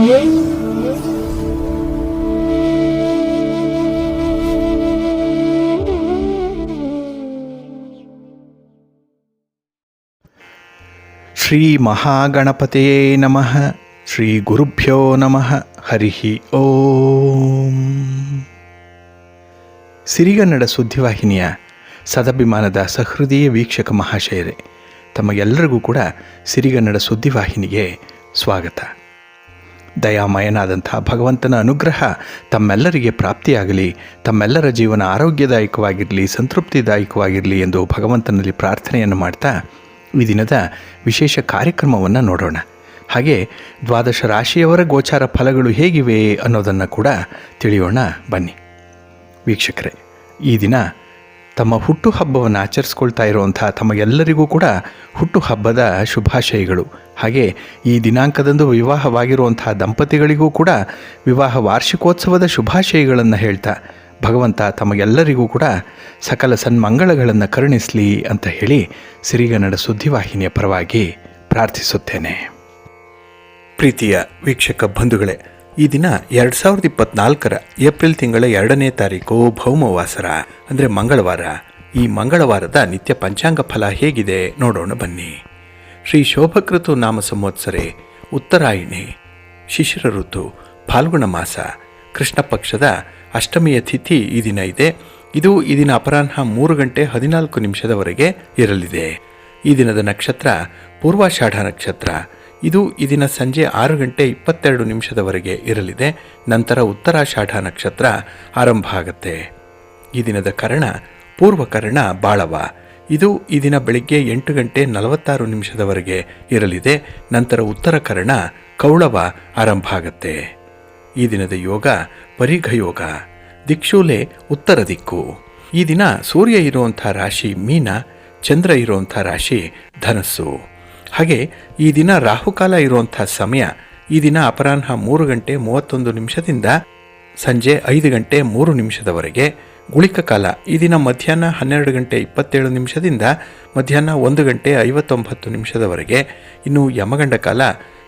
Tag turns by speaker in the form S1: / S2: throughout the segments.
S1: ಶ್ರೀ ಮಹಾಗಣಪತಯೇ ನಮಃ. ಶ್ರೀ ಗುರುಭ್ಯೋ ನಮಃ. ಹರಿ ಓಂ. ಸಿರಿಗನ್ನಡ ಸುದ್ದಿವಾಹಿನಿಯ ಸದಭಿಮಾನದ ಸಹೃದಯ ವೀಕ್ಷಕ ಮಹಾಶಯರೇ, ತಮಗೆಲ್ಲರಿಗೂ ಕೂಡ ಸಿರಿಗನ್ನಡ ಸುದ್ದಿವಾಹಿನಿಗೆ ಸ್ವಾಗತ. ದಯಾಮಯನಾದಂಥ ಭಗವಂತನ ಅನುಗ್ರಹ ತಮ್ಮೆಲ್ಲರಿಗೆ ಪ್ರಾಪ್ತಿಯಾಗಲಿ, ತಮ್ಮೆಲ್ಲರ ಜೀವನ ಆರೋಗ್ಯದಾಯಕವಾಗಿರಲಿ, ಸಂತೃಪ್ತಿದಾಯಕವಾಗಿರಲಿ ಎಂದು ಭಗವಂತನಲ್ಲಿ ಪ್ರಾರ್ಥನೆಯನ್ನು ಮಾಡ್ತಾ ಈ ದಿನದ ವಿಶೇಷ ಕಾರ್ಯಕ್ರಮವನ್ನು ನೋಡೋಣ. ಹಾಗೆ ದ್ವಾದಶ ರಾಶಿಯವರ ಗೋಚಾರ ಫಲಗಳು ಹೇಗಿವೆ ಅನ್ನೋದನ್ನು ಕೂಡ ತಿಳಿಯೋಣ ಬನ್ನಿ. ವೀಕ್ಷಕರೇ, ಈ ದಿನ ತಮ್ಮ ಹುಟ್ಟುಹಬ್ಬವನ್ನು ಆಚರಿಸ್ಕೊಳ್ತಾ ಇರುವಂಥ ತಮಗೆಲ್ಲರಿಗೂ ಕೂಡ ಹುಟ್ಟುಹಬ್ಬದ ಶುಭಾಶಯಗಳು. ಹಾಗೆ ಈ ದಿನಾಂಕದಂದು ವಿವಾಹವಾಗಿರುವಂಥ ದಂಪತಿಗಳಿಗೂ ಕೂಡ ವಿವಾಹ ವಾರ್ಷಿಕೋತ್ಸವದ ಶುಭಾಶಯಗಳನ್ನು ಹೇಳ್ತಾ ಭಗವಂತ ತಮಗೆಲ್ಲರಿಗೂ ಕೂಡ ಸಕಲ ಸನ್ಮಂಗಳಗಳನ್ನು ಕರುಣಿಸಲಿ ಅಂತ ಹೇಳಿ ಸಿರಿಗನ್ನಡ ಸುದ್ದಿವಾಹಿನಿಯ ಪರವಾಗಿ ಪ್ರಾರ್ಥಿಸುತ್ತೇನೆ. ಪ್ರೀತಿಯ ವೀಕ್ಷಕ ಬಂಧುಗಳೇ, ಈ ದಿನ 2024 ಏಪ್ರಿಲ್ ತಿಂಗಳ 2ನೇ ತಾರೀಕು ಭೌಮವಾಸರ ಅಂದರೆ ಮಂಗಳವಾರ. ಈ ಮಂಗಳವಾರದ ನಿತ್ಯ ಪಂಚಾಂಗ ಫಲ ಹೇಗಿದೆ ನೋಡೋಣ ಬನ್ನಿ. ಶ್ರೀ ಶೋಭಕೃತು ನಾಮ ಸಂವತ್ಸರೆ, ಉತ್ತರಾಯಣಿ, ಶಿಶಿರ ಋತು, ಫಾಲ್ಗುಣ ಮಾಸ, ಕೃಷ್ಣ ಪಕ್ಷದ ಅಷ್ಟಮಿಯ ತಿಥಿ ಈ ದಿನ ಇದೆ. ಇದು ಈ ದಿನ ಅಪರಾಹ್ನ 3:14 ಇರಲಿದೆ. ಈ ದಿನದ ನಕ್ಷತ್ರ ಪೂರ್ವಾಷಾಢ ನಕ್ಷತ್ರ. ಇದು ಈ ದಿನ ಸಂಜೆ 6:22 ಇರಲಿದೆ. ನಂತರ ಉತ್ತರಾಷಾಢ ನಕ್ಷತ್ರ ಆರಂಭ ಆಗುತ್ತೆ. ಈ ದಿನದ ಕರ್ಣ ಪೂರ್ವಕರ್ಣ ಬಾಳವ. ಇದು ಈ ದಿನ ಬೆಳಿಗ್ಗೆ 8:46 ಇರಲಿದೆ. ನಂತರ ಉತ್ತರ ಕರ್ಣ ಕೌಳವ ಆರಂಭ ಆಗುತ್ತೆ. ಈ ದಿನದ ಯೋಗ ಪರಿಘ ಯೋಗ. ದಿಕ್ಷೂಲೆ ಉತ್ತರ ದಿಕ್ಕು. ಈ ದಿನ ಸೂರ್ಯ ಇರುವಂಥ ರಾಶಿ ಮೀನ, ಚಂದ್ರ ಇರುವಂಥ ರಾಶಿ ಧನಸ್ಸು. ಹಾಗೆ ಈ ದಿನ ರಾಹುಕಾಲ ಇರುವಂಥ ಸಮಯ ಈ ದಿನ ಅಪರಾಹ್ನ 3:31 ಸಂಜೆ 5:03 ಗುಳಿಕ ಕಾಲ ಈ ದಿನ ಮಧ್ಯಾಹ್ನ 12:27 ಮಧ್ಯಾಹ್ನ 1:59 ಇನ್ನು ಯಮಗಂಡ ಕಾಲ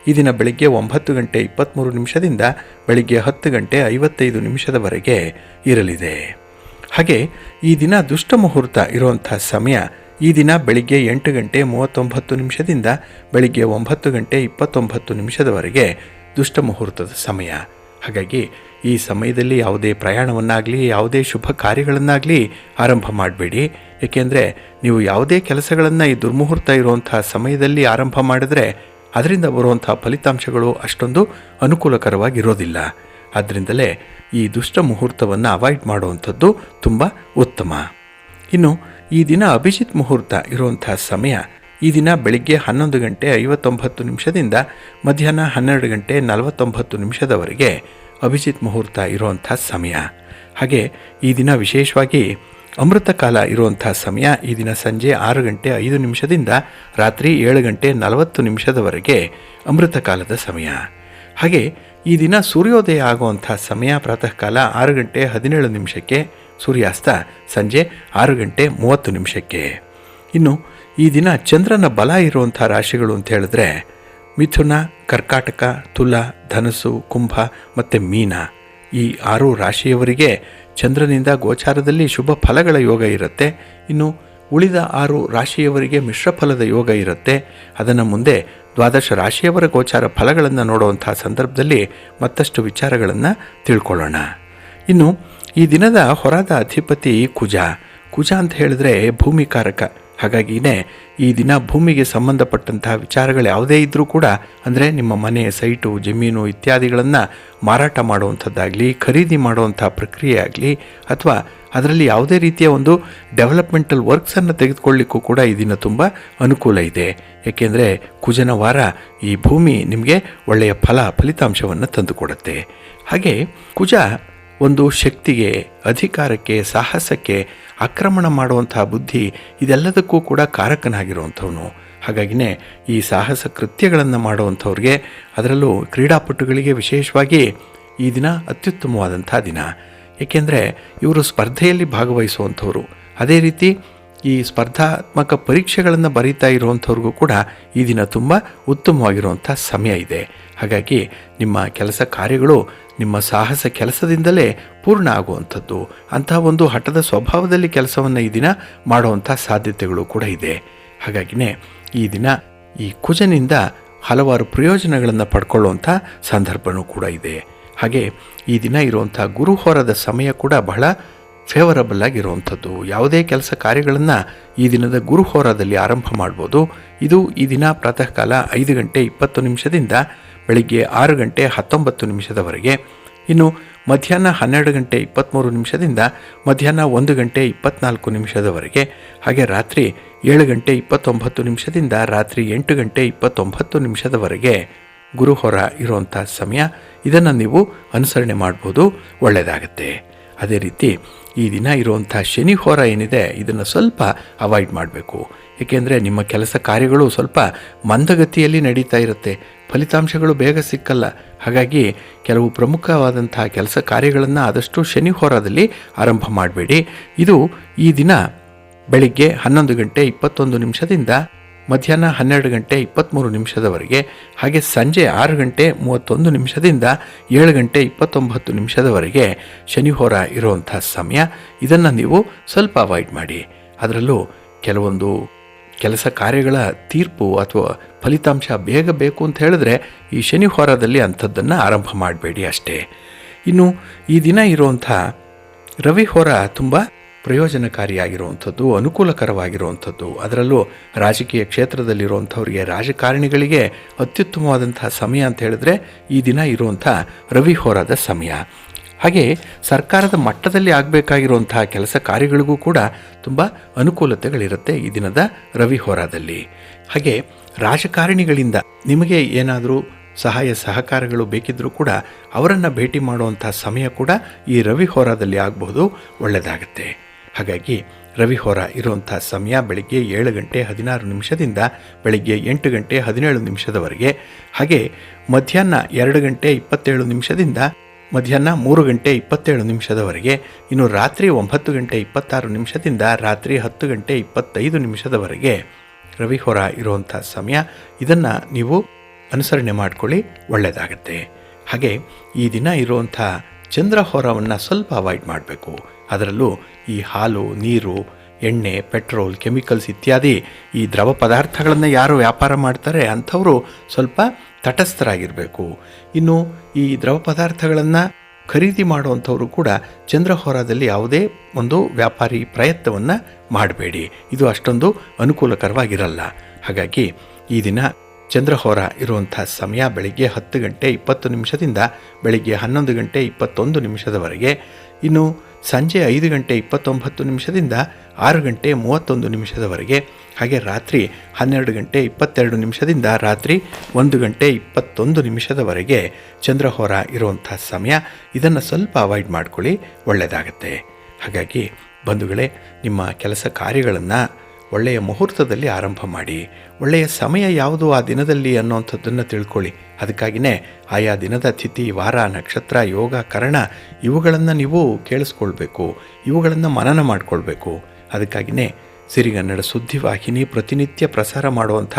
S1: ಈ ದಿನ ಬೆಳಿಗ್ಗೆ 9:23 ಬೆಳಿಗ್ಗೆ 10:55 ಇರಲಿದೆ. ಹಾಗೆ ಈ ದಿನ ದುಷ್ಟ ಮುಹೂರ್ತ ಇರುವಂಥ ಸಮಯ ಈ ದಿನ ಬೆಳಿಗ್ಗೆ 8:39 ಬೆಳಿಗ್ಗೆ 9:29 ದುಷ್ಟ ಮುಹೂರ್ತದ ಸಮಯ. ಹಾಗಾಗಿ ಈ ಸಮಯದಲ್ಲಿ ಯಾವುದೇ ಪ್ರಯಾಣವನ್ನಾಗಲಿ ಯಾವುದೇ ಶುಭ ಕಾರ್ಯಗಳನ್ನಾಗಲಿ ಆರಂಭ ಮಾಡಬೇಡಿ. ಏಕೆಂದರೆ ನೀವು ಯಾವುದೇ ಕೆಲಸಗಳನ್ನು ಈ ದುರ್ಮುಹೂರ್ತ ಇರುವಂಥ ಸಮಯದಲ್ಲಿ ಆರಂಭ ಮಾಡಿದ್ರೆ ಅದರಿಂದ ಬರುವಂಥ ಫಲಿತಾಂಶಗಳು ಅಷ್ಟೊಂದು ಅನುಕೂಲಕರವಾಗಿರೋದಿಲ್ಲ. ಆದ್ದರಿಂದಲೇ ಈ ದುಷ್ಟ ಮುಹೂರ್ತವನ್ನು ಅವಾಯ್ಡ್ ಮಾಡುವಂಥದ್ದು ತುಂಬ ಉತ್ತಮ. ಇನ್ನು ಈ ದಿನ ಅಭಿಜಿತ್ ಮುಹೂರ್ತ ಇರುವಂಥ ಸಮಯ ಈ ದಿನ ಬೆಳಿಗ್ಗೆ 11:59 ಮಧ್ಯಾಹ್ನ 12:49 ಅಭಿಜಿತ್ ಮುಹೂರ್ತ ಇರುವಂಥ ಸಮಯ. ಹಾಗೆ ಈ ದಿನ ವಿಶೇಷವಾಗಿ ಅಮೃತ ಕಾಲ ಇರುವಂಥ ಸಮಯ ಈ ದಿನ ಸಂಜೆ 6:05 ರಾತ್ರಿ 7:40 ಅಮೃತ ಕಾಲದ ಸಮಯ. ಹಾಗೆ ಈ ದಿನ ಸೂರ್ಯೋದಯ ಆಗುವಂಥ ಸಮಯ ಪ್ರಾತಃ ಕಾಲ 6:17 ಸೂರ್ಯಾಸ್ತ ಸಂಜೆ 6:30. ಇನ್ನು ಈ ದಿನ ಚಂದ್ರನ ಬಲ ಇರುವಂಥ ರಾಶಿಗಳು ಅಂತ ಹೇಳಿದ್ರೆ ಮಿಥುನ, ಕರ್ಕಾಟಕ, ತುಲ, ಧನಸ್ಸು, ಕುಂಭ ಮತ್ತು ಮೀನ. ಈ 6 ರಾಶಿಯವರಿಗೆ ಚಂದ್ರನಿಂದ ಗೋಚಾರದಲ್ಲಿ ಶುಭ ಫಲಗಳ ಯೋಗ ಇರುತ್ತೆ. ಇನ್ನು ಉಳಿದ 6 ರಾಶಿಯವರಿಗೆ ಮಿಶ್ರ ಫಲದ ಯೋಗ ಇರುತ್ತೆ. ಅದನ್ನು ಮುಂದೆ ದ್ವಾದಶ ರಾಶಿಯವರ ಗೋಚಾರ ಫಲಗಳನ್ನು ನೋಡುವಂಥ ಸಂದರ್ಭದಲ್ಲಿ ಮತ್ತಷ್ಟು ವಿಚಾರಗಳನ್ನು ತಿಳ್ಕೊಳ್ಳೋಣ. ಇನ್ನು ಈ ದಿನದ ಹೊರದ ಅಧಿಪತಿ ಕುಜ. ಕುಜ ಅಂತ ಹೇಳಿದ್ರೆ ಭೂಮಿಕಾರಕ. ಹಾಗಾಗಿಯೇ ಈ ದಿನ ಭೂಮಿಗೆ ಸಂಬಂಧಪಟ್ಟಂತಹ ವಿಚಾರಗಳು ಯಾವುದೇ ಇದ್ದರೂ ಕೂಡ, ಅಂದರೆ ನಿಮ್ಮ ಮನೆ, ಸೈಟು, ಜಮೀನು ಇತ್ಯಾದಿಗಳನ್ನು ಮಾರಾಟ ಮಾಡುವಂಥದ್ದಾಗಲಿ, ಖರೀದಿ ಮಾಡುವಂಥ ಪ್ರಕ್ರಿಯೆ ಆಗಲಿ, ಅಥವಾ ಅದರಲ್ಲಿ ಯಾವುದೇ ರೀತಿಯ ಒಂದು ಡೆವಲಪ್ಮೆಂಟಲ್ ವರ್ಕ್ಸನ್ನು ತೆಗೆದುಕೊಳ್ಳಿಕ್ಕೂ ಕೂಡ ಈ ದಿನ ತುಂಬ ಅನುಕೂಲ ಇದೆ. ಏಕೆಂದರೆ ಕುಜನ ವಾರ ಈ ಭೂಮಿ ನಿಮಗೆ ಒಳ್ಳೆಯ ಫಲಿತಾಂಶವನ್ನು ತಂದುಕೊಡುತ್ತೆ. ಹಾಗೆ ಕುಜ ಒಂದು ಶಕ್ತಿಗೆ, ಅಧಿಕಾರಕ್ಕೆ, ಸಾಹಸಕ್ಕೆ, ಆಕ್ರಮಣ ಮಾಡುವಂತಹ ಬುದ್ಧಿ ಇದೆಲ್ಲದಕ್ಕೂ ಕೂಡ ಕಾರಕನಾಗಿರುವಂಥವನು. ಹಾಗಾಗಿನೇ ಈ ಸಾಹಸ ಕೃತ್ಯಗಳನ್ನು ಮಾಡುವಂಥವ್ರಿಗೆ, ಅದರಲ್ಲೂ ಕ್ರೀಡಾಪಟುಗಳಿಗೆ ವಿಶೇಷವಾಗಿ ಈ ದಿನ ಅತ್ಯುತ್ತಮವಾದಂಥ ದಿನ. ಏಕೆಂದರೆ ಇವರು ಸ್ಪರ್ಧೆಯಲ್ಲಿ ಭಾಗವಹಿಸುವಂಥವ್ರು. ಅದೇ ರೀತಿ ಈ ಸ್ಪರ್ಧಾತ್ಮಕ ಪರೀಕ್ಷೆಗಳನ್ನು ಬರೀತಾ ಇರುವಂಥವ್ರಿಗೂ ಕೂಡ ಈ ದಿನ ತುಂಬ ಉತ್ತಮವಾಗಿರುವಂಥ ಸಮಯ ಇದೆ. ಹಾಗಾಗಿ ನಿಮ್ಮ ಕೆಲಸ ಕಾರ್ಯಗಳು ನಿಮ್ಮ ಸಾಹಸ ಕೆಲಸದಿಂದಲೇ ಪೂರ್ಣ ಆಗುವಂಥದ್ದು, ಅಂತಹ ಒಂದು ಹಠದ ಸ್ವಭಾವದಲ್ಲಿ ಕೆಲಸವನ್ನು ಈ ದಿನ ಮಾಡುವಂಥ ಸಾಧ್ಯತೆಗಳು ಕೂಡ ಇದೆ. ಹಾಗಾಗಿನೇ ಈ ದಿನ ಈ ಕುಜನಿಂದ ಹಲವಾರು ಪ್ರಯೋಜನಗಳನ್ನು ಪಡ್ಕೊಳ್ಳುವಂಥ ಸಂದರ್ಭವೂ ಕೂಡ ಇದೆ. ಹಾಗೆ ಈ ದಿನ ಇರುವಂಥ ಗುರುಹೋರದ ಸಮಯ ಕೂಡ ಬಹಳ ಫೇವರಬಲ್ ಆಗಿರುವಂಥದ್ದು. ಯಾವುದೇ ಕೆಲಸ ಕಾರ್ಯಗಳನ್ನು ಈ ದಿನದ ಗುರುಹೋರದಲ್ಲಿ ಆರಂಭ ಮಾಡ್ಬೋದು. ಇದು ಈ ದಿನ ಪ್ರಾತಃ ಕಾಲ 5 ಗಂಟೆ 20 ನಿಮಿಷದಿಂದ ಬೆಳಿಗ್ಗೆ 6 ಗಂಟೆ 19 ನಿಮಿಷದವರೆಗೆ, ಇನ್ನು ಮಧ್ಯಾಹ್ನ 12 ಗಂಟೆ 23 ನಿಮಿಷದಿಂದ ಮಧ್ಯಾಹ್ನ 1 ಗಂಟೆ 24 ನಿಮಿಷದವರೆಗೆ, ಹಾಗೆ ರಾತ್ರಿ 7 ಗಂಟೆ 29 ನಿಮಿಷದಿಂದ ರಾತ್ರಿ 8 ಗಂಟೆ 29 ನಿಮಿಷದವರೆಗೆ ಗುರುಹೋರ ಇರುವಂಥ ಸಮಯ. ಇದನ್ನು ನೀವು ಅನುಸರಣೆ ಮಾಡ್ಬೋದು, ಒಳ್ಳೆಯದಾಗತ್ತೆ. ಅದೇ ರೀತಿ ಈ ದಿನ ಇರುವಂಥ ಶನಿ ಹೋರ ಏನಿದೆ ಇದನ್ನು ಸ್ವಲ್ಪ ಅವಾಯ್ಡ್ ಮಾಡಬೇಕು. ಏಕೆಂದರೆ ನಿಮ್ಮ ಕೆಲಸ ಕಾರ್ಯಗಳು ಸ್ವಲ್ಪ ಮಂದಗತಿಯಲ್ಲಿ ನಡೀತಾ ಇರುತ್ತೆ, ಫಲಿತಾಂಶಗಳು ಬೇಗ ಸಿಕ್ಕಲ್ಲ. ಹಾಗಾಗಿ ಕೆಲವು ಪ್ರಮುಖವಾದಂಥ ಕೆಲಸ ಕಾರ್ಯಗಳನ್ನು ಆದಷ್ಟು ಶನಿ ಹೋರದಲ್ಲಿ ಆರಂಭ ಮಾಡಬೇಡಿ. ಇದು ಈ ದಿನ ಬೆಳಿಗ್ಗೆ 11 ಗಂಟೆ 21 ನಿಮಿಷದಿಂದ ಮಧ್ಯಾಹ್ನ 12 ಗಂಟೆ 23 ನಿಮಿಷದವರೆಗೆ, ಹಾಗೆ ಸಂಜೆ 6 ಗಂಟೆ 31 ನಿಮಿಷದಿಂದ 7 ಗಂಟೆ 29 ನಿಮಿಷದವರೆಗೆ ಶನಿ ಹೋರ ಇರುವಂಥ ಸಮಯ. ಇದನ್ನು ನೀವು ಸ್ವಲ್ಪ ಅವಾಯ್ಡ್ ಮಾಡಿ. ಅದರಲ್ಲೂ ಕೆಲವೊಂದು ಕೆಲಸ ಕಾರ್ಯಗಳ ತೀರ್ಪು ಅಥವಾ ಫಲಿತಾಂಶ ಬೇಗ ಬೇಕು ಅಂತ ಹೇಳಿದ್ರೆ ಈ ಶನಿ ಹೋರದಲ್ಲಿ ಅಂಥದ್ದನ್ನು ಆರಂಭ ಮಾಡಬೇಡಿ ಅಷ್ಟೇ. ಇನ್ನು ಈ ದಿನ ಇರುವಂಥ ರವಿ ಹೋರ ತುಂಬ ಪ್ರಯೋಜನಕಾರಿಯಾಗಿರುವಂಥದ್ದು, ಅನುಕೂಲಕರವಾಗಿರುವಂಥದ್ದು. ಅದರಲ್ಲೂ ರಾಜಕೀಯ ಕ್ಷೇತ್ರದಲ್ಲಿರುವಂಥವ್ರಿಗೆ, ರಾಜಕಾರಣಿಗಳಿಗೆ ಅತ್ಯುತ್ತಮವಾದಂತಹ ಸಮಯ ಅಂತ ಹೇಳಿದ್ರೆ ಈ ದಿನ ಇರುವಂಥ ರವಿ ಹೋರಾದ ಸಮಯ. ಹಾಗೆ ಸರ್ಕಾರದ ಮಟ್ಟದಲ್ಲಿ ಆಗಬೇಕಾಗಿರುವಂತಹ ಕೆಲಸ ಕಾರ್ಯಗಳಿಗೂ ಕೂಡ ತುಂಬ ಅನುಕೂಲತೆಗಳಿರುತ್ತೆ ಈ ದಿನದ ರವಿ ಹೋರಾದಲ್ಲಿ. ಹಾಗೆ ರಾಜಕಾರಣಿಗಳಿಂದ ನಿಮಗೆ ಏನಾದರೂ ಸಹಾಯ ಸಹಕಾರಗಳು ಬೇಕಿದ್ದರೂ ಕೂಡ ಅವರನ್ನು ಭೇಟಿ ಮಾಡುವಂಥ ಸಮಯ ಕೂಡ ಈ ರವಿ ಹೋರಾದಲ್ಲಿ ಆಗಬಹುದು, ಒಳ್ಳೆಯದಾಗುತ್ತೆ. ಹಾಗಾಗಿ ರವಿ ಹೋರ ಇರುವಂಥ ಸಮಯ ಬೆಳಿಗ್ಗೆ 7 ಗಂಟೆ 16 ನಿಮಿಷದಿಂದ ಬೆಳಿಗ್ಗೆ 8 ಗಂಟೆ 17 ನಿಮಿಷದವರೆಗೆ, ಹಾಗೆ ಮಧ್ಯಾಹ್ನ 2 ಗಂಟೆ 27 ನಿಮಿಷದಿಂದ ಮಧ್ಯಾಹ್ನ 3 ಗಂಟೆ 27 ನಿಮಿಷದವರೆಗೆ, ಇನ್ನು ರಾತ್ರಿ 9 ಗಂಟೆ 26 ನಿಮಿಷದಿಂದ ರಾತ್ರಿ 10 ಗಂಟೆ 25 ನಿಮಿಷದವರೆಗೆ ರವಿ ಹೋರ ಇರುವಂಥ ಸಮಯ. ಇದನ್ನು ನೀವು ಅನುಸರಣೆ ಮಾಡಿಕೊಳ್ಳಿ, ಒಳ್ಳೆಯದಾಗತ್ತೆ. ಹಾಗೆ ಈ ದಿನ ಇರುವಂಥ ಚಂದ್ರ ಹೋರವನ್ನು ಸ್ವಲ್ಪ ಅವಾಯ್ಡ್ ಮಾಡಬೇಕು. ಅದರಲ್ಲೂ ಈ ಹಾಲು, ನೀರು, ಎಣ್ಣೆ, ಪೆಟ್ರೋಲ್, ಕೆಮಿಕಲ್ಸ್ ಇತ್ಯಾದಿ ಈ ದ್ರವ ಪದಾರ್ಥಗಳನ್ನು ಯಾರು ವ್ಯಾಪಾರ ಮಾಡ್ತಾರೆ ಅಂಥವರು ಸ್ವಲ್ಪ ತಟಸ್ಥರಾಗಿರಬೇಕು. ಇನ್ನು ಈ ದ್ರವ ಪದಾರ್ಥಗಳನ್ನು ಖರೀದಿ ಮಾಡುವಂಥವರು ಕೂಡ ಚಂದ್ರಹೋರಾದಲ್ಲಿ ಯಾವುದೇ ಒಂದು ವ್ಯಾಪಾರಿ ಪ್ರಯತ್ನವನ್ನು ಮಾಡಬೇಡಿ, ಇದು ಅಷ್ಟೊಂದು ಅನುಕೂಲಕರವಾಗಿರಲ್ಲ. ಹಾಗಾಗಿ ಈ ದಿನ ಚಂದ್ರಹೋರ ಇರುವಂಥ ಸಮಯ ಬೆಳಿಗ್ಗೆ 10 ಗಂಟೆ 20 ನಿಮಿಷದಿಂದ ಬೆಳಿಗ್ಗೆ 11 ಗಂಟೆ 21 ನಿಮಿಷದವರೆಗೆ, ಇನ್ನು ಸಂಜೆ 5 ಗಂಟೆ 29 ನಿಮಿಷದಿಂದ 6 ಗಂಟೆ 31 ನಿಮಿಷದವರೆಗೆ, ಹಾಗೆ ರಾತ್ರಿ 12 ಗಂಟೆ 22 ನಿಮಿಷದಿಂದ ರಾತ್ರಿ 1 ಗಂಟೆ 21 ನಿಮಿಷದವರೆಗೆ ಚಂದ್ರಹೋರ ಇರುವಂಥ ಸಮಯ. ಇದನ್ನು ಸ್ವಲ್ಪ ಅವಾಯ್ಡ್ ಮಾಡ್ಕೊಳ್ಳಿ, ಒಳ್ಳೆಯದಾಗತ್ತೆ. ಹಾಗಾಗಿ ಬಂಧುಗಳೇ, ನಿಮ್ಮ ಕೆಲಸ ಕಾರ್ಯಗಳನ್ನು ಒಳ್ಳೆಯ ಮುಹೂರ್ತದಲ್ಲಿ ಆರಂಭ ಮಾಡಿ. ಒಳ್ಳೆಯ ಸಮಯ ಯಾವುದು ಆ ದಿನದಲ್ಲಿ ಅನ್ನೋವಂಥದ್ದನ್ನು ತಿಳ್ಕೊಳ್ಳಿ. ಅದಕ್ಕಾಗಿಯೇ ಆಯಾ ದಿನದ ತಿಥಿ, ವಾರ, ನಕ್ಷತ್ರ, ಯೋಗ, ಕರಣ ಇವುಗಳನ್ನು ನೀವು ಕೇಳಿಸ್ಕೊಳ್ಬೇಕು, ಇವುಗಳನ್ನು ಮನನ ಮಾಡಿಕೊಳ್ಬೇಕು. ಅದಕ್ಕಾಗಿಯೇ ಸಿರಿಗನ್ನಡ ಸುದ್ದಿವಾಹಿನಿ ಪ್ರತಿನಿತ್ಯ ಪ್ರಸಾರ ಮಾಡುವಂಥ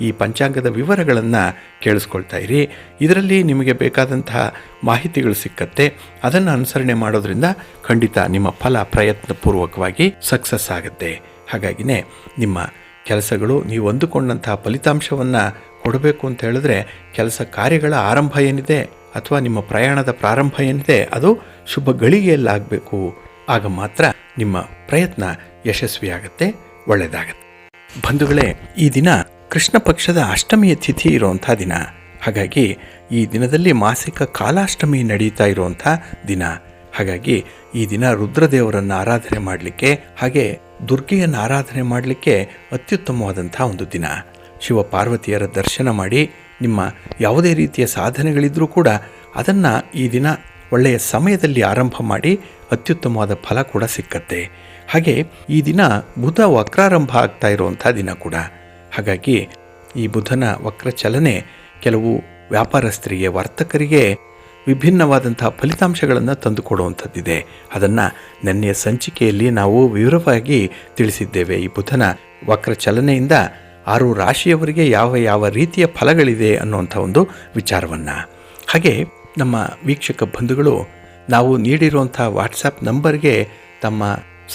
S1: ಈ ಪಂಚಾಂಗದ ವಿವರಗಳನ್ನು ಕೇಳಿಸ್ಕೊಳ್ತಾ ಇರಿ. ಇದರಲ್ಲಿ ನಿಮಗೆ ಬೇಕಾದಂತಹ ಮಾಹಿತಿಗಳು ಸಿಕ್ಕತ್ತೆ. ಅದನ್ನು ಅನುಸರಣೆ ಮಾಡೋದ್ರಿಂದ ಖಂಡಿತ ನಿಮ್ಮ ಫಲ ಪ್ರಯತ್ನಪೂರ್ವಕವಾಗಿ ಸಕ್ಸಸ್ ಆಗುತ್ತೆ. ಹಾಗಾಗಿನೇ ನಿಮ್ಮ ಕೆಲಸಗಳು ನೀವು ಅಂದುಕೊಂಡಂತಹ ಫಲಿತಾಂಶವನ್ನು ಕೊಡಬೇಕು ಅಂತ ಹೇಳಿದ್ರೆ ಕೆಲಸ ಕಾರ್ಯಗಳ ಆರಂಭ ಏನಿದೆ ಅಥವಾ ನಿಮ್ಮ ಪ್ರಯಾಣದ ಪ್ರಾರಂಭ ಏನಿದೆ ಅದು ಶುಭ ಗಳಿಗೆಯಲ್ಲಾಗಬೇಕು. ಆಗ ಮಾತ್ರ ನಿಮ್ಮ ಪ್ರಯತ್ನ ಯಶಸ್ವಿಯಾಗತ್ತೆ, ಒಳ್ಳೆಯದಾಗತ್ತೆ. ಬಂಧುಗಳೇ, ಈ ದಿನ ಕೃಷ್ಣ ಪಕ್ಷದ ಅಷ್ಟಮಿಯ ತಿಥಿ ಇರುವಂಥ ದಿನ. ಹಾಗಾಗಿ ಈ ದಿನದಲ್ಲಿ ಮಾಸಿಕ ಕಾಲಾಷ್ಟಮಿ ನಡೀತಾ ಇರುವಂಥ ದಿನ. ಹಾಗಾಗಿ ಈ ದಿನ ರುದ್ರದೇವರನ್ನು ಆರಾಧನೆ ಮಾಡಲಿಕ್ಕೆ ಹಾಗೆ ದುರ್ಗೆಯನ್ನು ಆರಾಧನೆ ಮಾಡಲಿಕ್ಕೆ ಅತ್ಯುತ್ತಮವಾದಂಥ ಒಂದು ದಿನ. ಶಿವ ಪಾರ್ವತಿಯರ ದರ್ಶನ ಮಾಡಿ ನಿಮ್ಮ ಯಾವುದೇ ರೀತಿಯ ಸಾಧನೆಗಳಿದ್ರೂ ಕೂಡ ಅದನ್ನು ಈ ದಿನ ಒಳ್ಳೆಯ ಸಮಯದಲ್ಲಿ ಆರಂಭ ಮಾಡಿ ಅತ್ಯುತ್ತಮವಾದ ಫಲ ಕೂಡ ಸಿಕ್ಕತ್ತೆ. ಹಾಗೆ ಈ ದಿನ ಬುಧ ವಕ್ರಾರಂಭ ಆಗ್ತಾ ಇರುವಂಥ ದಿನ ಕೂಡ. ಹಾಗಾಗಿ ಈ ಬುಧನ ವಕ್ರ ಚಲನೆ ಕೆಲವು ವ್ಯಾಪಾರಸ್ಥರಿಗೆ, ವರ್ತಕರಿಗೆ ವಿಭಿನ್ನವಾದಂತಹ ಫಲಿತಾಂಶಗಳನ್ನು ತಂದುಕೊಡುವಂಥದ್ದಿದೆ. ಅದನ್ನು ನೆನ್ನೆಯ ಸಂಚಿಕೆಯಲ್ಲಿ ನಾವು ವಿವರವಾಗಿ ತಿಳಿಸಿದ್ದೇವೆ. ಈ ಬುಧನ ವಕ್ರ ಚಲನೆಯಿಂದ 6 ರಾಶಿಯವರಿಗೆ ಯಾವ ಯಾವ ರೀತಿಯ ಫಲಗಳಿದೆ ಅನ್ನುವಂಥ ಒಂದು ವಿಚಾರವನ್ನು. ಹಾಗೆ ನಮ್ಮ ವೀಕ್ಷಕ ಬಂಧುಗಳು, ನಾವು ನೀಡಿರುವಂಥ ವಾಟ್ಸಪ್ ನಂಬರ್ಗೆ ತಮ್ಮ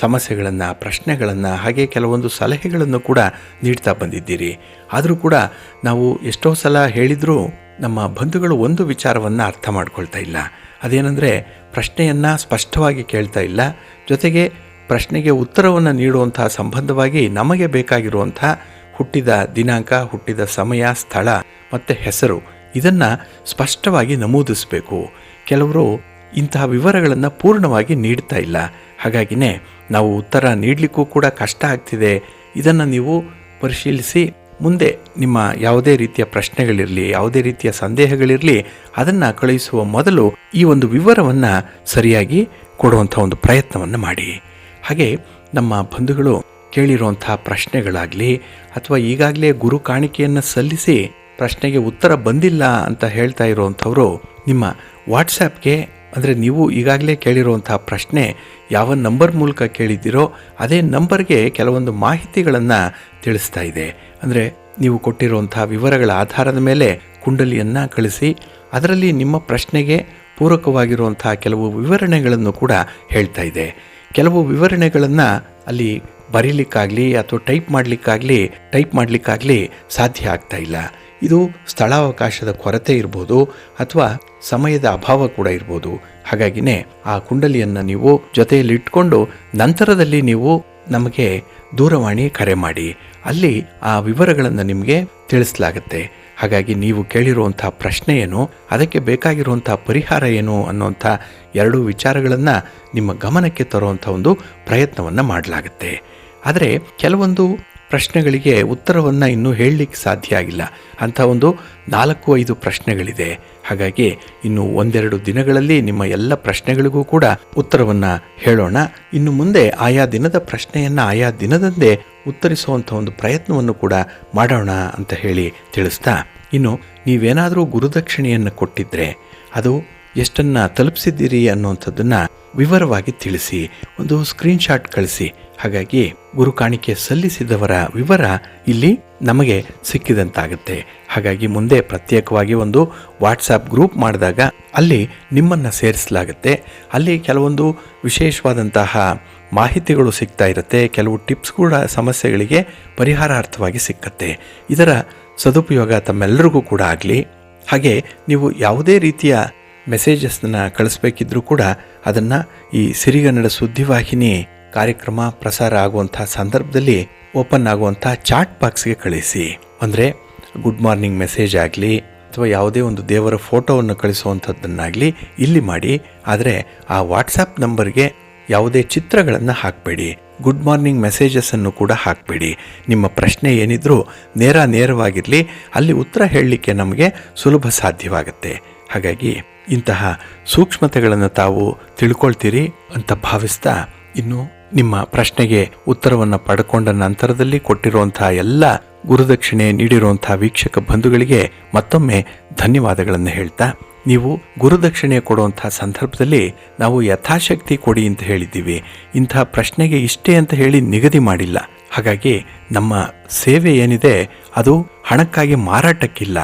S1: ಸಮಸ್ಯೆಗಳನ್ನು, ಪ್ರಶ್ನೆಗಳನ್ನು, ಹಾಗೆ ಕೆಲವೊಂದು ಸಲಹೆಗಳನ್ನು ಕೂಡ ನೀಡ್ತಾ ಬಂದಿದ್ದೀರಿ. ಆದರೂ ಕೂಡ ನಾವು ಎಷ್ಟೋ ಸಲ ಹೇಳಿದರೂ ನಮ್ಮ ಬಂಧುಗಳು ಒಂದು ವಿಚಾರವನ್ನು ಅರ್ಥ ಮಾಡ್ಕೊಳ್ತಾ ಇಲ್ಲ. ಅದೇನೆಂದರೆ, ಪ್ರಶ್ನೆಯನ್ನು ಸ್ಪಷ್ಟವಾಗಿ ಕೇಳ್ತಾ ಇಲ್ಲ, ಜೊತೆಗೆ ಪ್ರಶ್ನೆಗೆ ಉತ್ತರವನ್ನು ನೀಡುವಂಥ ಸಂಬಂಧವಾಗಿ ನಮಗೆ ಬೇಕಾಗಿರುವಂಥ ಹುಟ್ಟಿದ ದಿನಾಂಕ, ಹುಟ್ಟಿದ ಸಮಯ, ಸ್ಥಳ ಮತ್ತು ಹೆಸರು ಇದನ್ನು ಸ್ಪಷ್ಟವಾಗಿ ನಮೂದಿಸಬೇಕು. ಕೆಲವರು ಇಂತಹ ವಿವರಗಳನ್ನು ಪೂರ್ಣವಾಗಿ ನೀಡ್ತಾ ಇಲ್ಲ. ಹಾಗಾಗಿನೇ ನಾವು ಉತ್ತರ ನೀಡಲಿಕ್ಕೂ ಕೂಡ ಕಷ್ಟ ಆಗ್ತಿದೆ. ಇದನ್ನು ನೀವು ಪರಿಶೀಲಿಸಿ ಮುಂದೆ ನಿಮ್ಮ ಯಾವುದೇ ರೀತಿಯ ಪ್ರಶ್ನೆಗಳಿರಲಿ, ಯಾವುದೇ ರೀತಿಯ ಸಂದೇಹಗಳಿರಲಿ, ಅದನ್ನು ಕಳುಹಿಸುವ ಮೊದಲು ಈ ಒಂದು ವಿವರವನ್ನು ಸರಿಯಾಗಿ ಕೊಡುವಂಥ ಒಂದು ಪ್ರಯತ್ನವನ್ನು ಮಾಡಿ. ಹಾಗೆ ನಮ್ಮ ಬಂಧುಗಳು ಕೇಳಿರುವಂಥ ಪ್ರಶ್ನೆಗಳಾಗಲಿ ಅಥವಾ ಈಗಾಗಲೇ ಗುರು ಕಾಣಿಕೆಯನ್ನು ಸಲ್ಲಿಸಿ ಪ್ರಶ್ನೆಗೆ ಉತ್ತರ ಬಂದಿಲ್ಲ ಅಂತ ಹೇಳ್ತಾ ಇರುವಂಥವರು ನಿಮ್ಮ ವಾಟ್ಸಪ್ಗೆ, ಅಂದರೆ ನೀವು ಈಗಾಗಲೇ ಕೇಳಿರುವಂಥ ಪ್ರಶ್ನೆ ಯಾವ ನಂಬರ್ ಮೂಲಕ ಕೇಳಿದ್ದೀರೋ ಅದೇ ನಂಬರ್ಗೆ ಕೆಲವೊಂದು ಮಾಹಿತಿಗಳನ್ನು ತಿಳಿಸ್ತಾ ಇದೆ. ಅಂದರೆ ನೀವು ಕೊಟ್ಟಿರುವಂಥ ವಿವರಗಳ ಆಧಾರದ ಮೇಲೆ ಕುಂಡಲಿಯನ್ನು ಕಳಿಸಿ ಅದರಲ್ಲಿ ನಿಮ್ಮ ಪ್ರಶ್ನೆಗೆ ಪೂರಕವಾಗಿರುವಂಥ ಕೆಲವು ವಿವರಣೆಗಳನ್ನು ಕೂಡ ಹೇಳ್ತಾ ಇದೆ. ಕೆಲವು ವಿವರಣೆಗಳನ್ನು ಅಲ್ಲಿ ಬರೀಲಿಕ್ಕಾಗಲಿ ಅಥವಾ ಟೈಪ್ ಮಾಡಲಿಕ್ಕಾಗಲಿ ಸಾಧ್ಯ ಆಗ್ತಾ ಇಲ್ಲ. ಇದು ಸ್ಥಳಾವಕಾಶದ ಕೊರತೆ ಇರ್ಬೋದು ಅಥವಾ ಸಮಯದ ಅಭಾವ ಕೂಡ ಇರ್ಬೋದು. ಹಾಗಾಗಿನೇ ಆ ಕುಂಡಲಿಯನ್ನು ನೀವು ಜೊತೆಯಲ್ಲಿಟ್ಕೊಂಡು ನಂತರದಲ್ಲಿ ನೀವು ನಮಗೆ ದೂರವಾಣಿ ಕರೆ ಮಾಡಿ, ಅಲ್ಲಿ ಆ ವಿವರಗಳನ್ನು ನಿಮಗೆ ತಿಳಿಸಲಾಗುತ್ತೆ. ಹಾಗಾಗಿ ನೀವು ಕೇಳಿರುವಂಥ ಪ್ರಶ್ನೆ ಏನು, ಅದಕ್ಕೆ ಬೇಕಾಗಿರುವಂಥ ಪರಿಹಾರ ಏನು ಅನ್ನುವಂಥ 2 ವಿಚಾರಗಳನ್ನು ನಿಮ್ಮ ಗಮನಕ್ಕೆ ತರುವಂಥ ಒಂದು ಪ್ರಯತ್ನವನ್ನು ಮಾಡಲಾಗುತ್ತೆ. ಆದರೆ ಕೆಲವೊಂದು ಪ್ರಶ್ನೆಗಳಿಗೆ ಉತ್ತರವನ್ನು ಇನ್ನೂ ಹೇಳಲಿಕ್ಕೆ ಸಾಧ್ಯ ಆಗಿಲ್ಲ. ಅಂಥ ಒಂದು 4-5 ಪ್ರಶ್ನೆಗಳಿದೆ. ಹಾಗಾಗಿ ಇನ್ನು 1-2 ದಿನಗಳಲ್ಲಿ ನಿಮ್ಮ ಎಲ್ಲ ಪ್ರಶ್ನೆಗಳಿಗೂ ಕೂಡ ಉತ್ತರವನ್ನು ಹೇಳೋಣ. ಇನ್ನು ಮುಂದೆ ಆಯಾ ದಿನದ ಪ್ರಶ್ನೆಯನ್ನು ಆಯಾ ದಿನದಂದೇ ಉತ್ತರಿಸುವಂಥ ಒಂದು ಪ್ರಯತ್ನವನ್ನು ಕೂಡ ಮಾಡೋಣ ಅಂತ ಹೇಳಿ ತಿಳಿಸ್ತಾ, ಇನ್ನು ನೀವೇನಾದರೂ ಗುರುದಕ್ಷಿಣೆಯನ್ನು ಕೊಟ್ಟಿದ್ದರೆ ಅದು ಎಷ್ಟನ್ನು ತಲುಪಿಸಿದ್ದೀರಿ ಅನ್ನುವಂಥದ್ದನ್ನು ವಿವರವಾಗಿ ತಿಳಿಸಿ, ಒಂದು ಸ್ಕ್ರೀನ್ಶಾಟ್ ಕಳಿಸಿ. ಹಾಗಾಗಿ ಗುರು ಕಾಣಿಕೆ ಸಲ್ಲಿಸಿದವರ ವಿವರ ಇಲ್ಲಿ ನಮಗೆ ಸಿಕ್ಕಿದಂತಾಗುತ್ತೆ. ಹಾಗಾಗಿ ಮುಂದೆ ಪ್ರತ್ಯೇಕವಾಗಿ ಒಂದು ವಾಟ್ಸಾಪ್ ಗ್ರೂಪ್ ಮಾಡಿದಾಗ ಅಲ್ಲಿ ನಿಮ್ಮನ್ನು ಸೇರಿಸಲಾಗುತ್ತೆ. ಅಲ್ಲಿ ಕೆಲವೊಂದು ವಿಶೇಷವಾದಂತಹ ಮಾಹಿತಿಗಳು ಸಿಗ್ತಾ ಇರುತ್ತೆ. ಕೆಲವು ಟಿಪ್ಸ್ ಕೂಡ ಸಮಸ್ಯೆಗಳಿಗೆ ಪರಿಹಾರಾರ್ಥವಾಗಿ ಸಿಕ್ಕತ್ತೆ. ಇದರ ಸದುಪಯೋಗ ತಮ್ಮೆಲ್ಲರಿಗೂ ಕೂಡ ಆಗಲಿ. ಹಾಗೆ ನೀವು ಯಾವುದೇ ರೀತಿಯ ಮೆಸೇಜಸ್ನ ಕಳಿಸ್ಬೇಕಿದ್ರೂ ಕೂಡ ಅದನ್ನು ಈ ಸಿರಿಗನ್ನಡ ಸುದ್ದಿವಾಹಿನಿ ಕಾರ್ಯಕ್ರಮ ಪ್ರಸಾರ ಆಗುವಂಥ ಸಂದರ್ಭದಲ್ಲಿ ಓಪನ್ ಆಗುವಂಥ ಚಾಟ್ ಬಾಕ್ಸ್ಗೆ ಕಳಿಸಿ. ಅಂದರೆ ಗುಡ್ ಮಾರ್ನಿಂಗ್ ಮೆಸೇಜ್ ಆಗಲಿ ಅಥವಾ ಯಾವುದೇ ಒಂದು ದೇವರ ಫೋಟೋವನ್ನು ಕಳಿಸುವಂಥದ್ದನ್ನಾಗಲಿ ಇಲ್ಲಿ ಮಾಡಿ. ಆದರೆ ಆ ವಾಟ್ಸಪ್ ನಂಬರ್ಗೆ ಯಾವುದೇ ಚಿತ್ರಗಳನ್ನು ಹಾಕಬೇಡಿ, ಗುಡ್ ಮಾರ್ನಿಂಗ್ ಮೆಸೇಜಸ್ಸನ್ನು ಕೂಡ ಹಾಕಬೇಡಿ. ನಿಮ್ಮ ಪ್ರಶ್ನೆ ಏನಿದ್ರೂ ನೇರವಾಗಿರಲಿ, ಅಲ್ಲಿ ಉತ್ತರ ಹೇಳಲಿಕ್ಕೆ ನಮಗೆ ಸುಲಭ ಸಾಧ್ಯವಾಗುತ್ತೆ. ಹಾಗಾಗಿ ಇಂತಹ ಸೂಕ್ಷ್ಮತೆಗಳನ್ನು ತಾವು ತಿಳ್ಕೊಳ್ತೀರಿ ಅಂತ ಭಾವಿಸ್ತಾ, ಇನ್ನು ನಿಮ್ಮ ಪ್ರಶ್ನೆಗೆ ಉತ್ತರವನ್ನು ಪಡ್ಕೊಂಡ ನಂತರದಲ್ಲಿ ಕೊಟ್ಟಿರುವಂತಹ ಎಲ್ಲ ಗುರುದಕ್ಷಿಣೆ ನೀಡಿರುವಂಥ ವೀಕ್ಷಕ ಬಂಧುಗಳಿಗೆ ಮತ್ತೊಮ್ಮೆ ಧನ್ಯವಾದಗಳನ್ನು ಹೇಳ್ತಾ, ನೀವು ಗುರುದಕ್ಷಿಣೆ ಕೊಡುವಂಥ ಸಂದರ್ಭದಲ್ಲಿ ನಾವು ಯಥಾಶಕ್ತಿ ಕೊಡಿ ಅಂತ ಹೇಳಿದ್ದೀವಿ. ಇಂಥ ಪ್ರಶ್ನೆಗೆ ಇಷ್ಟೇ ಅಂತ ಹೇಳಿ ನಿಗದಿ ಮಾಡಿಲ್ಲ. ಹಾಗಾಗಿ ನಮ್ಮ ಸೇವೆ ಏನಿದೆ ಅದು ಹಣಕ್ಕಾಗಿ ಮಾರಾಟಕ್ಕಿಲ್ಲ.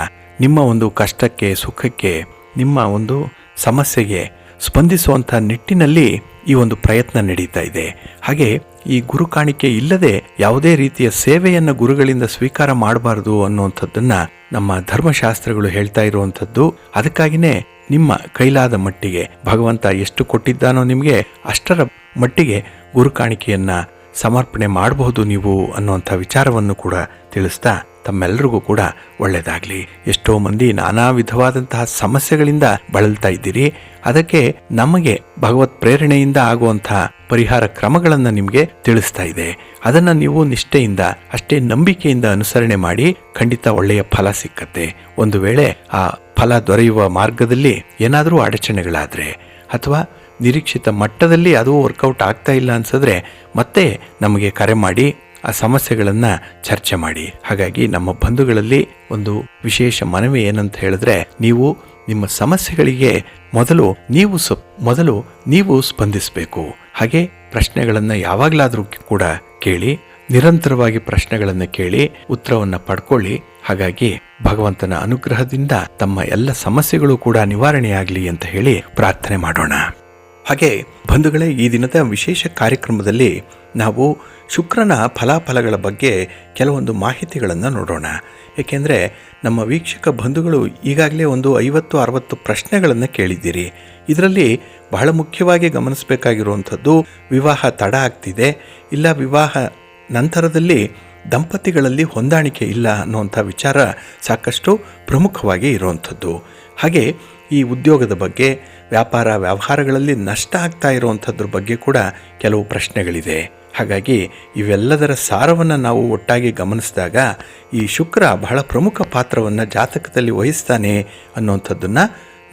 S1: ನಿಮ್ಮ ಒಂದು ಕಷ್ಟಕ್ಕೆ, ಸುಖಕ್ಕೆ, ನಿಮ್ಮ ಒಂದು ಸಮಸ್ಯೆಗೆ ಸ್ಪಂದಿಸುವಂಥ ನಿಟ್ಟಿನಲ್ಲಿ ಈ ಒಂದು ಪ್ರಯತ್ನ ನಡೀತಾ ಇದೆ. ಹಾಗೆ ಈ ಗುರು ಕಾಣಿಕೆ ಇಲ್ಲದೆ ಯಾವುದೇ ರೀತಿಯ ಸೇವೆಯನ್ನು ಗುರುಗಳಿಂದ ಸ್ವೀಕಾರ ಮಾಡಬಾರದು ಅನ್ನುವಂಥದ್ದನ್ನು ನಮ್ಮ ಧರ್ಮಶಾಸ್ತ್ರಗಳು ಹೇಳ್ತಾ ಇರುವಂಥದ್ದು. ಅದಕ್ಕಾಗಿಯೇ ನಿಮ್ಮ ಕೈಲಾದ ಮಟ್ಟಿಗೆ ಭಗವಂತ ಎಷ್ಟು ಕೊಟ್ಟಿದ್ದಾನೋ ನಿಮಗೆ ಅಷ್ಟರ ಮಟ್ಟಿಗೆ ಗುರು ಕಾಣಿಕೆಯನ್ನು ಸಮರ್ಪಣೆ ಮಾಡಬಹುದು ನೀವು ಅನ್ನುವಂಥ ವಿಚಾರವನ್ನು ಕೂಡ ತಿಳಿಸ್ತಾ, ತಮ್ಮೆಲ್ಲರಿಗೂ ಕೂಡ ಒಳ್ಳೆಯದಾಗಲಿ. ಎಷ್ಟೋ ಮಂದಿ ನಾನಾ ವಿಧವಾದಂತಹ ಸಮಸ್ಯೆಗಳಿಂದ ಬಳಲ್ತಾ ಇದ್ದೀರಿ. ಅದಕ್ಕೆ ನಮಗೆ ಭಗವತ್ ಪ್ರೇರಣೆಯಿಂದ ಆಗುವಂತಹ ಪರಿಹಾರ ಕ್ರಮಗಳನ್ನು ನಿಮಗೆ ತಿಳಿಸ್ತಾ ಇದೆ. ಅದನ್ನು ನೀವು ನಿಷ್ಠೆಯಿಂದ, ಅಷ್ಟೇ ನಂಬಿಕೆಯಿಂದ ಅನುಸರಣೆ ಮಾಡಿ, ಖಂಡಿತ ಒಳ್ಳೆಯ ಫಲ ಸಿಕ್ಕತ್ತೆ. ಒಂದು ವೇಳೆ ಆ ಫಲ ದೊರೆಯುವ ಮಾರ್ಗದಲ್ಲಿ ಏನಾದರೂ ಅಡಚಣೆಗಳಾದರೆ ಅಥವಾ ನಿರೀಕ್ಷಿತ ಮಟ್ಟದಲ್ಲಿ ಅದು ವರ್ಕೌಟ್ ಆಗ್ತಾ ಇಲ್ಲ ಅನ್ಸಿದ್ರೆ ಮತ್ತೆ ನಮಗೆ ಕರೆ ಮಾಡಿ ಆ ಸಮಸ್ಯೆಗಳನ್ನು ಚರ್ಚೆ ಮಾಡಿ. ಹಾಗಾಗಿ ನಮ್ಮ ಬಂಧುಗಳಲ್ಲಿ ಒಂದು ವಿಶೇಷ ಮನವಿ ಏನಂತ ಹೇಳಿದ್ರೆ, ನೀವು ನಿಮ್ಮ ಸಮಸ್ಯೆಗಳಿಗೆ ಮೊದಲು ನೀವು ಸ್ಪಂದಿಸಬೇಕು. ಹಾಗೆ ಪ್ರಶ್ನೆಗಳನ್ನು ಯಾವಾಗಲಾದರೂ ಕೂಡ ಕೇಳಿ, ನಿರಂತರವಾಗಿ ಪ್ರಶ್ನೆಗಳನ್ನು ಕೇಳಿ ಉತ್ತರವನ್ನು ಪಡ್ಕೊಳ್ಳಿ. ಹಾಗಾಗಿ ಭಗವಂತನ ಅನುಗ್ರಹದಿಂದ ತಮ್ಮ ಎಲ್ಲ ಸಮಸ್ಯೆಗಳು ಕೂಡ ನಿವಾರಣೆಯಾಗಲಿ ಅಂತ ಹೇಳಿ ಪ್ರಾರ್ಥನೆ ಮಾಡೋಣ. ಹಾಗೆ ಬಂಧುಗಳೇ, ಈ ದಿನದ ವಿಶೇಷ ಕಾರ್ಯಕ್ರಮದಲ್ಲಿ ನಾವು ಶುಕ್ರನ ಫಲಾಫಲಗಳ ಬಗ್ಗೆ ಕೆಲವೊಂದು ಮಾಹಿತಿಗಳನ್ನು ನೋಡೋಣ. ಏಕೆಂದರೆ ನಮ್ಮ ವೀಕ್ಷಕ ಬಂಧುಗಳು ಈಗಾಗಲೇ ಒಂದು 50-60 ಪ್ರಶ್ನೆಗಳನ್ನು ಕೇಳಿದ್ದೀರಿ. ಇದರಲ್ಲಿ ಬಹಳ ಮುಖ್ಯವಾಗಿ ಗಮನಿಸಬೇಕಾಗಿರುವಂಥದ್ದು, ವಿವಾಹ ತಡ ಆಗ್ತಿದೆ, ಇಲ್ಲ ವಿವಾಹ ನಂತರದಲ್ಲಿ ದಂಪತಿಗಳಲ್ಲಿ ಹೊಂದಾಣಿಕೆ ಇಲ್ಲ ಅನ್ನುವಂಥ ವಿಚಾರ ಸಾಕಷ್ಟು ಪ್ರಮುಖವಾಗಿ ಇರುವಂಥದ್ದು. ಹಾಗೆ ಈ ಉದ್ಯೋಗದ ಬಗ್ಗೆ, ವ್ಯಾಪಾರ ವ್ಯವಹಾರಗಳಲ್ಲಿ ನಷ್ಟ ಆಗ್ತಾ ಇರುವಂಥದ್ರ ಬಗ್ಗೆ ಕೂಡ ಕೆಲವು ಪ್ರಶ್ನೆಗಳಿದೆ. ಹಾಗಾಗಿ ಇವೆಲ್ಲದರ ಸಾರವನ್ನು ನಾವು ಒಟ್ಟಾಗಿ ಗಮನಿಸಿದಾಗ ಈ ಶುಕ್ರ ಬಹಳ ಪ್ರಮುಖ ಪಾತ್ರವನ್ನು ಜಾತಕದಲ್ಲಿ ವಹಿಸ್ತಾನೆ ಅನ್ನುವಂಥದ್ದನ್ನು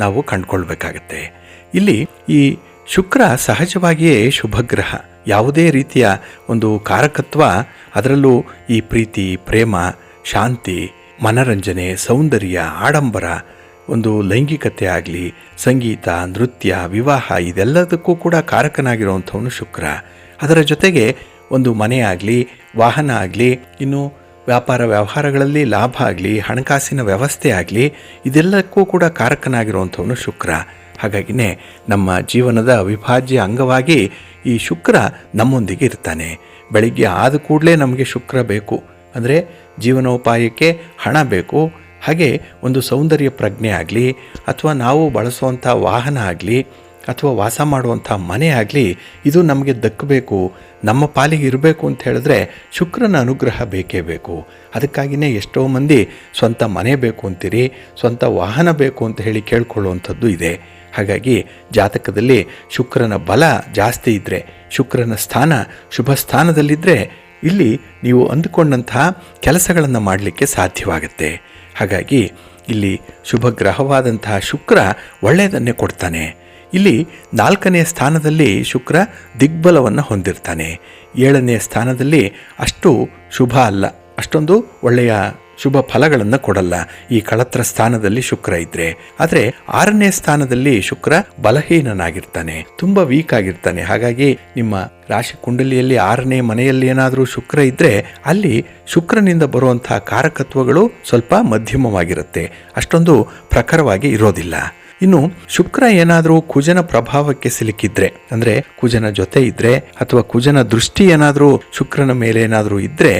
S1: ನಾವು ಕಂಡುಕೊಳ್ಬೇಕಾಗತ್ತೆ. ಇಲ್ಲಿ ಈ ಶುಕ್ರ ಸಹಜವಾಗಿಯೇ ಶುಭಗ್ರಹ. ಯಾವುದೇ ರೀತಿಯ ಒಂದು ಕಾರಕತ್ವ, ಅದರಲ್ಲೂ ಈ ಪ್ರೀತಿ, ಪ್ರೇಮ, ಶಾಂತಿ, ಮನರಂಜನೆ, ಸೌಂದರ್ಯ, ಆಡಂಬರ, ಒಂದು ಲೈಂಗಿಕತೆ ಆಗಲಿ, ಸಂಗೀತ, ನೃತ್ಯ, ವಿವಾಹ, ಇದೆಲ್ಲದಕ್ಕೂ ಕೂಡ ಕಾರಕನಾಗಿರುವಂಥವನು ಶುಕ್ರ. ಅದರ ಜೊತೆಗೆ ಒಂದು ಮನೆ ಆಗಲಿ, ವಾಹನ ಆಗಲಿ, ಇನ್ನು ವ್ಯಾಪಾರ ವ್ಯವಹಾರಗಳಲ್ಲಿ ಲಾಭ ಆಗಲಿ, ಹಣಕಾಸಿನ ವ್ಯವಸ್ಥೆ ಆಗಲಿ, ಇದೆಲ್ಲಕ್ಕೂ ಕೂಡ ಕಾರಕನಾಗಿರುವಂಥವನು ಶುಕ್ರ. ಹಾಗಾಗಿನೇ ನಮ್ಮ ಜೀವನದ ಅವಿಭಾಜ್ಯ ಅಂಗವಾಗಿ ಈ ಶುಕ್ರ ನಮ್ಮೊಂದಿಗೆ ಇರ್ತಾನೆ. ಬೆಳಿಗ್ಗೆ ಆದ ಕೂಡಲೇ ನಮಗೆ ಶುಕ್ರ ಬೇಕು, ಅಂದರೆ ಜೀವನೋಪಾಯಕ್ಕೆ ಹಣ ಬೇಕು. ಹಾಗೆ ಒಂದು ಸೌಂದರ್ಯ ಪ್ರಜ್ಞೆ ಆಗಲಿ, ಅಥವಾ ನಾವು ಬಳಸುವಂಥ ವಾಹನ ಆಗಲಿ, ಅಥವಾ ವಾಸ ಮಾಡುವಂಥ ಮನೆ ಆಗಲಿ, ಇದು ನಮಗೆ ದಕ್ಕಬೇಕು, ನಮ್ಮ ಪಾಲಿಗೆ ಇರಬೇಕು ಅಂತ ಹೇಳಿದ್ರೆ ಶುಕ್ರನ ಅನುಗ್ರಹ ಬೇಕೇ ಬೇಕು. ಅದಕ್ಕಾಗಿಯೇ ಎಷ್ಟೋ ಮಂದಿ ಸ್ವಂತ ಮನೆ ಬೇಕು ಅಂತೀರಿ, ಸ್ವಂತ ವಾಹನ ಬೇಕು ಅಂತ ಹೇಳಿ ಕೇಳ್ಕೊಳ್ಳುವಂಥದ್ದು ಇದೆ. ಹಾಗಾಗಿ ಜಾತಕದಲ್ಲಿ ಶುಕ್ರನ ಬಲ ಜಾಸ್ತಿ ಇದ್ದರೆ, ಶುಕ್ರನ ಸ್ಥಾನ ಶುಭ ಸ್ಥಾನದಲ್ಲಿದ್ದರೆ ಇಲ್ಲಿ ನೀವು ಅಂದುಕೊಂಡಂತಹ ಕೆಲಸಗಳನ್ನು ಮಾಡಲಿಕ್ಕೆ ಸಾಧ್ಯವಾಗುತ್ತೆ. ಹಾಗಾಗಿ ಇಲ್ಲಿ ಶುಭ ಗ್ರಹವಾದಂತಹ ಶುಕ್ರ ಒಳ್ಳೆಯದನ್ನೇ ಕೊಡ್ತಾನೆ. ಇಲ್ಲಿ 4ನೇ ಸ್ಥಾನದಲ್ಲಿ ಶುಕ್ರ ದಿಗ್ಬಲವನ್ನು ಹೊಂದಿರ್ತಾನೆ. 7ನೇ ಸ್ಥಾನದಲ್ಲಿ ಅಷ್ಟು ಶುಭ ಅಲ್ಲ, ಅಷ್ಟೊಂದು ಒಳ್ಳೆಯ ಶುಭ ಫಲಗಳನ್ನು ಕೊಡಲ್ಲ ಈ ಕಳತ್ರ ಸ್ಥಾನದಲ್ಲಿ ಶುಕ್ರ ಇದ್ದರೆ. ಆದರೆ 6ನೇ ಸ್ಥಾನದಲ್ಲಿ ಶುಕ್ರ ಬಲಹೀನನಾಗಿರ್ತಾನೆ, ತುಂಬ ವೀಕ್ ಆಗಿರ್ತಾನೆ. ಹಾಗಾಗಿ ನಿಮ್ಮ ರಾಶಿ ಕುಂಡಲಿಯಲ್ಲಿ 6ನೇ ಮನೆಯಲ್ಲಿ ಏನಾದರೂ ಶುಕ್ರ ಇದ್ದರೆ ಅಲ್ಲಿ ಶುಕ್ರನಿಂದ ಬರುವಂತಹ ಕಾರಕತ್ವಗಳು ಸ್ವಲ್ಪ ಮಧ್ಯಮವಾಗಿರುತ್ತೆ, ಅಷ್ಟೊಂದು ಪ್ರಖರವಾಗಿ ಇರೋದಿಲ್ಲ. ಇನ್ನು ಶುಕ್ರ ಏನಾದರೂ ಕುಜನ ಪ್ರಭಾವಕ್ಕೆ ಸಿಲುಕಿದ್ರೆ, ಅಂದರೆ ಕುಜನ ಜೊತೆ ಇದ್ದರೆ ಅಥವಾ ಕುಜನ ದೃಷ್ಟಿ ಏನಾದರೂ ಶುಕ್ರನ ಮೇಲೆ ಏನಾದರೂ ಇದ್ದರೆ,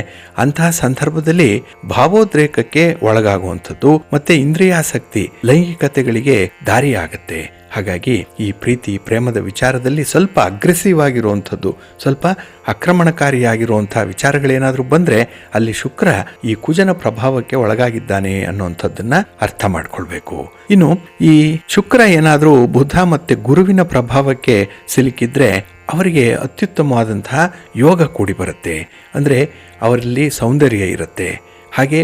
S1: ಅಂತಹ ಸಂದರ್ಭದಲ್ಲಿ ಭಾವೋದ್ರೇಕಕ್ಕೆ ಒಳಗಾಗುವಂಥದ್ದು ಮತ್ತು ಇಂದ್ರಿಯಾಸಕ್ತಿ, ಲೈಂಗಿಕತೆಗಳಿಗೆ ದಾರಿಯಾಗತ್ತೆ. ಹಾಗಾಗಿ ಈ ಪ್ರೀತಿ ಪ್ರೇಮದ ವಿಚಾರದಲ್ಲಿ ಸ್ವಲ್ಪ ಅಗ್ರೆಸಿವ್ ಆಗಿರುವಂಥದ್ದು, ಸ್ವಲ್ಪ ಆಕ್ರಮಣಕಾರಿಯಾಗಿರುವಂಥ ವಿಚಾರಗಳೇನಾದರೂ ಬಂದರೆ ಅಲ್ಲಿ ಶುಕ್ರ ಈ ಕುಜನ ಪ್ರಭಾವಕ್ಕೆ ಒಳಗಾಗಿದ್ದಾನೆ ಅನ್ನುವಂಥದ್ದನ್ನು ಅರ್ಥ ಮಾಡ್ಕೊಳ್ಬೇಕು. ಇನ್ನು ಈ ಶುಕ್ರ ಏನಾದರೂ ಬುಧ ಮತ್ತು ಗುರುವಿನ ಪ್ರಭಾವಕ್ಕೆ ಸಿಲುಕಿದ್ರೆ ಅವರಿಗೆ ಅತ್ಯುತ್ತಮವಾದಂತಹ ಯೋಗ ಕೂಡಿ ಬರುತ್ತೆ. ಅಂದರೆ ಅವರಲ್ಲಿ ಸೌಂದರ್ಯ ಇರುತ್ತೆ, ಹಾಗೆ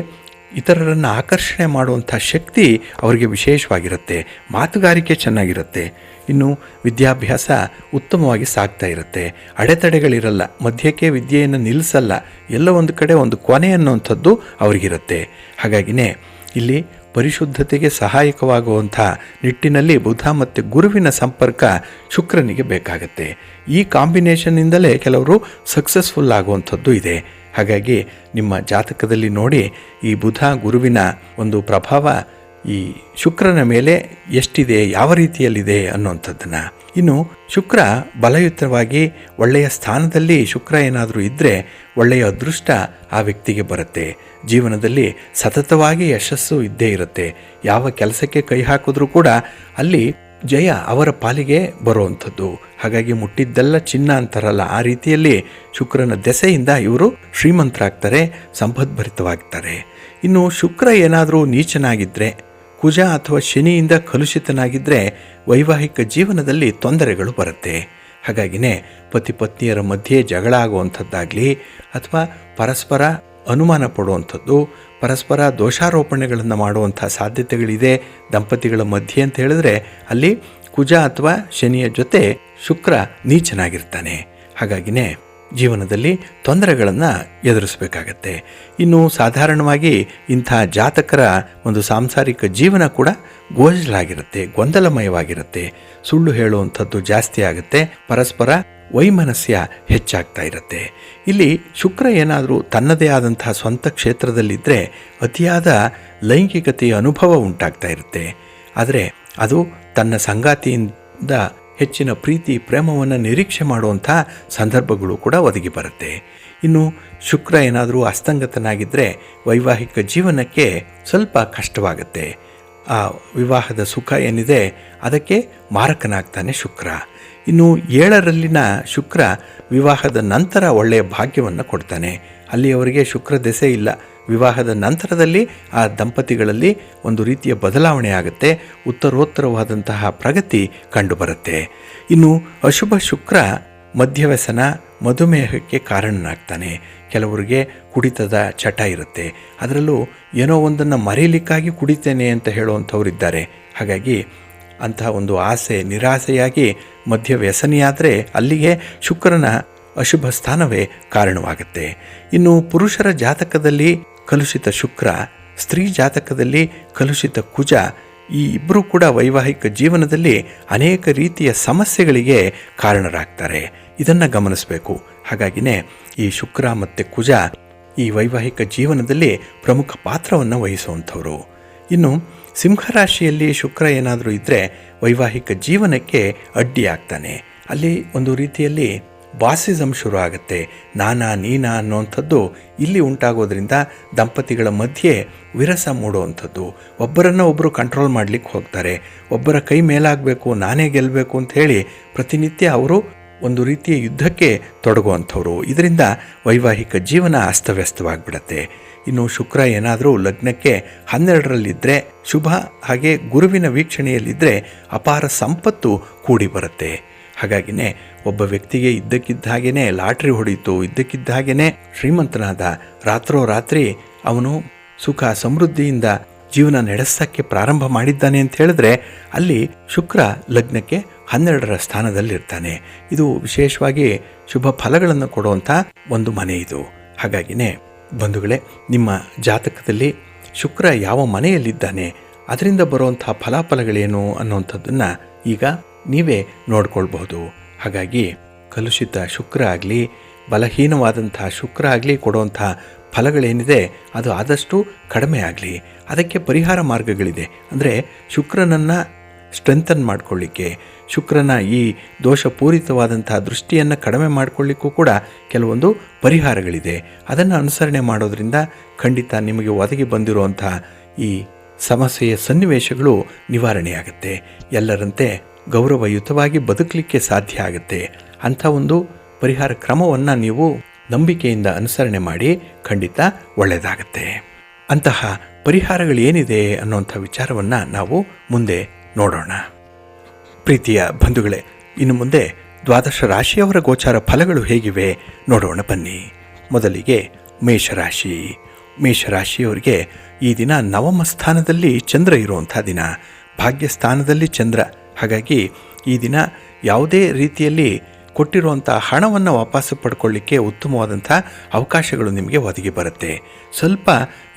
S1: ಇತರರನ್ನು ಆಕರ್ಷಣೆ ಮಾಡುವಂಥ ಶಕ್ತಿ ಅವರಿಗೆ ವಿಶೇಷವಾಗಿರುತ್ತೆ, ಮಾತುಗಾರಿಕೆ ಚೆನ್ನಾಗಿರುತ್ತೆ, ಇನ್ನು ವಿದ್ಯಾಭ್ಯಾಸ ಉತ್ತಮವಾಗಿ ಸಾಗ್ತಾ ಇರುತ್ತೆ, ಅಡೆತಡೆಗಳಿರಲ್ಲ, ಮಧ್ಯಕ್ಕೆ ವಿದ್ಯೆಯನ್ನು ನಿಲ್ಲಿಸಲ್ಲ, ಎಲ್ಲ ಒಂದು ಕಡೆ ಒಂದು ಕೊನೆ ಅನ್ನುವಂಥದ್ದು ಅವರಿಗಿರುತ್ತೆ. ಹಾಗಾಗಿನೇ ಇಲ್ಲಿ ಪರಿಶುದ್ಧತೆಗೆ ಸಹಾಯಕವಾಗುವಂಥ ನಿಟ್ಟಿನಲ್ಲಿ ಬುಧ ಮತ್ತು ಗುರುವಿನ ಸಂಪರ್ಕ ಶುಕ್ರನಿಗೆ ಬೇಕಾಗತ್ತೆ. ಈ ಕಾಂಬಿನೇಷನ್ನಿಂದಲೇ ಕೆಲವರು ಸಕ್ಸಸ್ಫುಲ್ ಆಗುವಂಥದ್ದು ಇದೆ. ಹಾಗಾಗಿ ನಿಮ್ಮ ಜಾತಕದಲ್ಲಿ ನೋಡಿ ಈ ಬುಧ ಗುರುವಿನ ಒಂದು ಪ್ರಭಾವ ಈ ಶುಕ್ರನ ಮೇಲೆ ಎಷ್ಟಿದೆ, ಯಾವ ರೀತಿಯಲ್ಲಿದೆ ಅನ್ನುವಂಥದ್ದನ್ನು. ಇನ್ನು ಶುಕ್ರ ಬಲಯುತವಾಗಿ ಒಳ್ಳೆಯ ಸ್ಥಾನದಲ್ಲಿ ಶುಕ್ರ ಏನಾದರೂ ಇದ್ದರೆ ಒಳ್ಳೆಯ ಅದೃಷ್ಟ ಆ ವ್ಯಕ್ತಿಗೆ ಬರುತ್ತೆ. ಜೀವನದಲ್ಲಿ ಸತತವಾಗಿ ಯಶಸ್ಸು ಇದ್ದೇ ಇರುತ್ತೆ. ಯಾವ ಕೆಲಸಕ್ಕೆ ಕೈ ಹಾಕಿದ್ರೂ ಕೂಡ ಅಲ್ಲಿ ಜಯ ಅವರ ಪಾಲಿಗೆ ಬರುವಂಥದ್ದು. ಹಾಗಾಗಿ ಮುಟ್ಟಿದ್ದೆಲ್ಲ ಚಿನ್ನ ಅಂತಾರಲ್ಲ, ಆ ರೀತಿಯಲ್ಲಿ ಶುಕ್ರನ ದೆಸೆಯಿಂದ ಇವರು ಶ್ರೀಮಂತರಾಗ್ತಾರೆ, ಸಂಪದ್ಭರಿತವಾಗ್ತಾರೆ. ಇನ್ನು ಶುಕ್ರ ಏನಾದರೂ ನೀಚನಾಗಿದ್ದರೆ, ಕುಜ ಅಥವಾ ಶನಿಯಿಂದ ಕಲುಷಿತನಾಗಿದ್ದರೆ ವೈವಾಹಿಕ ಜೀವನದಲ್ಲಿ ತೊಂದರೆಗಳು ಬರುತ್ತೆ. ಹಾಗಾಗಿನೇ ಪತಿ ಪತ್ನಿಯರ ಮಧ್ಯೆ ಜಗಳ ಆಗುವಂಥದ್ದಾಗಲಿ ಅಥವಾ ಪರಸ್ಪರ ಅನುಮಾನ ಪಡುವಂಥದ್ದು, ಪರಸ್ಪರ ದೋಷಾರೋಪಣೆಗಳನ್ನು ಮಾಡುವಂಥ ಸಾಧ್ಯತೆಗಳಿದೆ ದಂಪತಿಗಳ ಮಧ್ಯೆ ಅಂತ ಹೇಳಿದ್ರೆ ಅಲ್ಲಿ ಕುಜ ಅಥವಾ ಶನಿಯ ಜೊತೆ ಶುಕ್ರ ನೀಚನಾಗಿರ್ತಾನೆ. ಹಾಗಾಗಿನೇ ಜೀವನದಲ್ಲಿ ತೊಂದರೆಗಳನ್ನು ಎದುರಿಸಬೇಕಾಗತ್ತೆ. ಇನ್ನು ಸಾಧಾರಣವಾಗಿ ಇಂಥ ಜಾತಕರ ಒಂದು ಸಾಂಸಾರಿಕ ಜೀವನ ಕೂಡ ಗೋಜಲಾಗಿರುತ್ತೆ, ಗೊಂದಲಮಯವಾಗಿರುತ್ತೆ. ಸುಳ್ಳು ಹೇಳುವಂಥದ್ದು ಜಾಸ್ತಿ ಆಗುತ್ತೆ, ಪರಸ್ಪರ ವೈಮನಸ್ಯ ಹೆಚ್ಚಾಗ್ತಾ ಇರುತ್ತೆ. ಇಲ್ಲಿ ಶುಕ್ರ ಏನಾದರೂ ತನ್ನದೇ ಆದಂತಹ ಸ್ವಂತ ಕ್ಷೇತ್ರದಲ್ಲಿದ್ದರೆ ಅತಿಯಾದ ಲೈಂಗಿಕತೆಯ ಅನುಭವ ಉಂಟಾಗ್ತಾ ಇರುತ್ತೆ. ಆದರೆ ಅದು ತನ್ನ ಸಂಗಾತಿಯಿಂದ ಹೆಚ್ಚಿನ ಪ್ರೀತಿ ಪ್ರೇಮವನ್ನು ನಿರೀಕ್ಷೆ ಮಾಡುವಂಥ ಸಂದರ್ಭಗಳು ಕೂಡ ಒದಗಿ ಬರುತ್ತೆ. ಇನ್ನು ಶುಕ್ರ ಏನಾದರೂ ಅಸ್ತಂಗತನಾಗಿದ್ದರೆ ವೈವಾಹಿಕ ಜೀವನಕ್ಕೆ ಸ್ವಲ್ಪ ಕಷ್ಟವಾಗುತ್ತೆ. ಆ ವಿವಾಹದ ಸುಖ ಏನಿದೆ ಅದಕ್ಕೆ ಮಾರಕನಾಗ್ತಾನೆ ಶುಕ್ರ. ಇನ್ನು 7ರಲ್ಲಿನ ಶುಕ್ರ ವಿವಾಹದ ನಂತರ ಒಳ್ಳೆಯ ಭಾಗ್ಯವನ್ನು ಕೊಡ್ತಾನೆ. ಅಲ್ಲಿ ಅವರಿಗೆ ಶುಕ್ರ ದೆಸೆ ಇಲ್ಲ. ವಿವಾಹದ ನಂತರದಲ್ಲಿ ಆ ದಂಪತಿಗಳಲ್ಲಿ ಒಂದು ರೀತಿಯ ಬದಲಾವಣೆ ಆಗುತ್ತೆ, ಉತ್ತರೋತ್ತರವಾದಂತಹ ಪ್ರಗತಿ ಕಂಡುಬರುತ್ತೆ. ಇನ್ನು ಅಶುಭ ಶುಕ್ರ ಮದ್ಯವ್ಯಸನ, ಮಧುಮೇಹಕ್ಕೆ ಕಾರಣನಾಗ್ತಾನೆ. ಕೆಲವರಿಗೆ ಕುಡಿತದ ಚಟ ಇರುತ್ತೆ, ಅದರಲ್ಲೂ ಏನೋ ಒಂದನ್ನು ಮರೆಯಲಿಕ್ಕಾಗಿ ಕುಡಿತೇನೆ ಅಂತ ಹೇಳುವಂಥವರಿದ್ದಾರೆ. ಹಾಗಾಗಿ ಅಂತಹ ಒಂದು ಆಸೆ ನಿರಾಸೆಯಾಗಿ ಮದ್ಯವ್ಯಸನಿಯಾದರೆ ಅಲ್ಲಿಗೆ ಶುಕ್ರನ ಅಶುಭ ಸ್ಥಾನವೇ ಕಾರಣವಾಗುತ್ತೆ. ಇನ್ನು ಪುರುಷರ ಜಾತಕದಲ್ಲಿ ಕಲುಷಿತ ಶುಕ್ರ, ಸ್ತ್ರೀ ಜಾತಕದಲ್ಲಿ ಕಲುಷಿತ ಕುಜ, ಈ ಇಬ್ಬರೂ ಕೂಡ ವೈವಾಹಿಕ ಜೀವನದಲ್ಲಿ ಅನೇಕ ರೀತಿಯ ಸಮಸ್ಯೆಗಳಿಗೆ ಕಾರಣರಾಗ್ತಾರೆ. ಇದನ್ನು ಗಮನಿಸಬೇಕು. ಹಾಗಾಗಿನೇ ಈ ಶುಕ್ರ ಮತ್ತು ಕುಜ ಈ ವೈವಾಹಿಕ ಜೀವನದಲ್ಲಿ ಪ್ರಮುಖ ಪಾತ್ರವನ್ನು ವಹಿಸುವಂಥವರು. ಇನ್ನು ಸಿಂಹರಾಶಿಯಲ್ಲಿ ಶುಕ್ರ ಏನಾದರೂ ಇದ್ದರೆ ವೈವಾಹಿಕ ಜೀವನಕ್ಕೆ ಅಡ್ಡಿಯಾಗ್ತಾನೆ. ಅಲ್ಲಿ ಒಂದು ರೀತಿಯಲ್ಲಿ ಬಾಸಿಸಮ್ ಶುರು ಆಗುತ್ತೆ. ನಾನಾ ನೀನಾ ಅನ್ನೋವಂಥದ್ದು ಇಲ್ಲಿ ಉಂಟಾಗೋದ್ರಿಂದ ದಂಪತಿಗಳ ಮಧ್ಯೆ ವಿರಸ ಮೂಡುವಂಥದ್ದು. ಒಬ್ಬರನ್ನು ಒಬ್ಬರು ಕಂಟ್ರೋಲ್ ಮಾಡಲಿಕ್ಕೆ ಹೋಗ್ತಾರೆ. ಒಬ್ಬರ ಕೈ ಮೇಲಾಗಬೇಕು, ನಾನೇ ಗೆಲ್ಲಬೇಕು ಅಂತ ಹೇಳಿ ಪ್ರತಿನಿತ್ಯ ಅವರು ಒಂದು ರೀತಿಯ ಯುದ್ಧಕ್ಕೆ ತೊಡಗುವಂಥವ್ರು. ಇದರಿಂದ ವೈವಾಹಿಕ ಜೀವನ ಅಸ್ತವ್ಯಸ್ತವಾಗಿಬಿಡತ್ತೆ. ಇನ್ನು ಶುಕ್ರ ಏನಾದರೂ ಲಗ್ನಕ್ಕೆ 12ರಲ್ಲಿದ್ದರೆ ಶುಭ, ಹಾಗೆ ಗುರುವಿನ ವೀಕ್ಷಣೆಯಲ್ಲಿದ್ದರೆ ಅಪಾರ ಸಂಪತ್ತು ಕೂಡಿ ಬರುತ್ತೆ. ಹಾಗಾಗಿನೇ ಒಬ್ಬ ವ್ಯಕ್ತಿಗೆ ಇದ್ದಕ್ಕಿದ್ದ ಹಾಗೇ ಲಾಟ್ರಿ ಹೊಡೀತು, ಇದ್ದಕ್ಕಿದ್ದ ಹಾಗೇ ಶ್ರೀಮಂತನಾದ, ರಾತ್ರೋರಾತ್ರಿ ಅವನು ಸುಖ ಸಮೃದ್ಧಿಯಿಂದ ಜೀವನ ನಡೆಸೋಕ್ಕೆ ಪ್ರಾರಂಭ ಮಾಡಿದ್ದಾನೆ ಅಂತ ಹೇಳಿದ್ರೆ ಅಲ್ಲಿ ಶುಕ್ರ ಲಗ್ನಕ್ಕೆ 12ರ ಸ್ಥಾನದಲ್ಲಿರ್ತಾನೆ. ಇದು ವಿಶೇಷವಾಗಿ ಶುಭ ಫಲಗಳನ್ನು ಕೊಡುವಂಥ ಒಂದು ಮನೆ ಇದು. ಹಾಗಾಗಿನೇ ಬಂಧುಗಳೇ, ನಿಮ್ಮ ಜಾತಕದಲ್ಲಿ ಶುಕ್ರ ಯಾವ ಮನೆಯಲ್ಲಿದ್ದಾನೆ, ಅದರಿಂದ ಬರುವಂಥ ಫಲಾಫಲಗಳೇನು ಅನ್ನುವಂಥದ್ದನ್ನು ಈಗ ನೀವೇ ನೋಡ್ಕೊಳ್ಬಹುದು. ಹಾಗಾಗಿ ಕಲುಷಿತ ಶುಕ್ರ ಆಗಲಿ, ಬಲಹೀನವಾದಂಥ ಶುಕ್ರ ಆಗಲಿ ಕೊಡುವಂಥ ಫಲಗಳೇನಿದೆ ಅದು ಆದಷ್ಟು ಕಡಿಮೆ ಆಗಲಿ. ಅದಕ್ಕೆ ಪರಿಹಾರ ಮಾರ್ಗಗಳಿದೆ. ಅಂದರೆ ಶುಕ್ರನನ್ನು ಸ್ಟ್ರೆಂಥನ್ ಮಾಡಿಕೊಳ್ಳಿಕ್ಕೆ, ಶುಕ್ರನ ಈ ದೋಷಪೂರಿತವಾದಂಥ ದೃಷ್ಟಿಯನ್ನು ಕಡಿಮೆ ಮಾಡಿಕೊಳ್ಳಿಕ್ಕೂ ಕೂಡ ಕೆಲವೊಂದು ಪರಿಹಾರಗಳಿದೆ. ಅದನ್ನು ಅನುಸರಣೆ ಮಾಡೋದ್ರಿಂದ ಖಂಡಿತ ನಿಮಗೆ ಒದಗಿ ಬಂದಿರುವಂಥ ಈ ಸಮಸ್ಯೆಯ ಸನ್ನಿವೇಶಗಳು ನಿವಾರಣೆಯಾಗುತ್ತೆ. ಎಲ್ಲರಂತೆ ಗೌರವಯುತವಾಗಿ ಬದುಕಲಿಕ್ಕೆ ಸಾಧ್ಯ ಆಗುತ್ತೆ. ಅಂಥ ಒಂದು ಪರಿಹಾರ ಕ್ರಮವನ್ನು ನೀವು ನಂಬಿಕೆಯಿಂದ ಅನುಸರಣೆ ಮಾಡಿ ಖಂಡಿತ ಒಳ್ಳೆಯದಾಗತ್ತೆ. ಅಂತಹ ಪರಿಹಾರಗಳೇನಿದೆ ಅನ್ನೋಂಥ ವಿಚಾರವನ್ನು ನಾವು ಮುಂದೆ ನೋಡೋಣ. ಪ್ರೀತಿಯ ಬಂಧುಗಳೇ, ಇನ್ನು ಮುಂದೆ 12 ರಾಶಿಯವರ ಗೋಚಾರ ಫಲಗಳು ಹೇಗಿವೆ ನೋಡೋಣ ಬನ್ನಿ. ಮೊದಲಿಗೆ ಮೇಷರಾಶಿ. ಮೇಷರಾಶಿಯವರಿಗೆ ಈ ದಿನ 9ಮ ಸ್ಥಾನದಲ್ಲಿ ಚಂದ್ರ ಇರುವಂಥ ದಿನ, ಭಾಗ್ಯಸ್ಥಾನದಲ್ಲಿ ಚಂದ್ರ. ಹಾಗಾಗಿ ಈ ದಿನ ಯಾವುದೇ ರೀತಿಯಲ್ಲಿ ಕೊಟ್ಟಿರುವಂಥ ಹಣವನ್ನು ವಾಪಸ್ಸು ಪಡ್ಕೊಳ್ಳಿಕ್ಕೆ ಉತ್ತಮವಾದಂಥ ಅವಕಾಶಗಳು ನಿಮಗೆ ಒದಗಿ ಬರುತ್ತೆ. ಸ್ವಲ್ಪ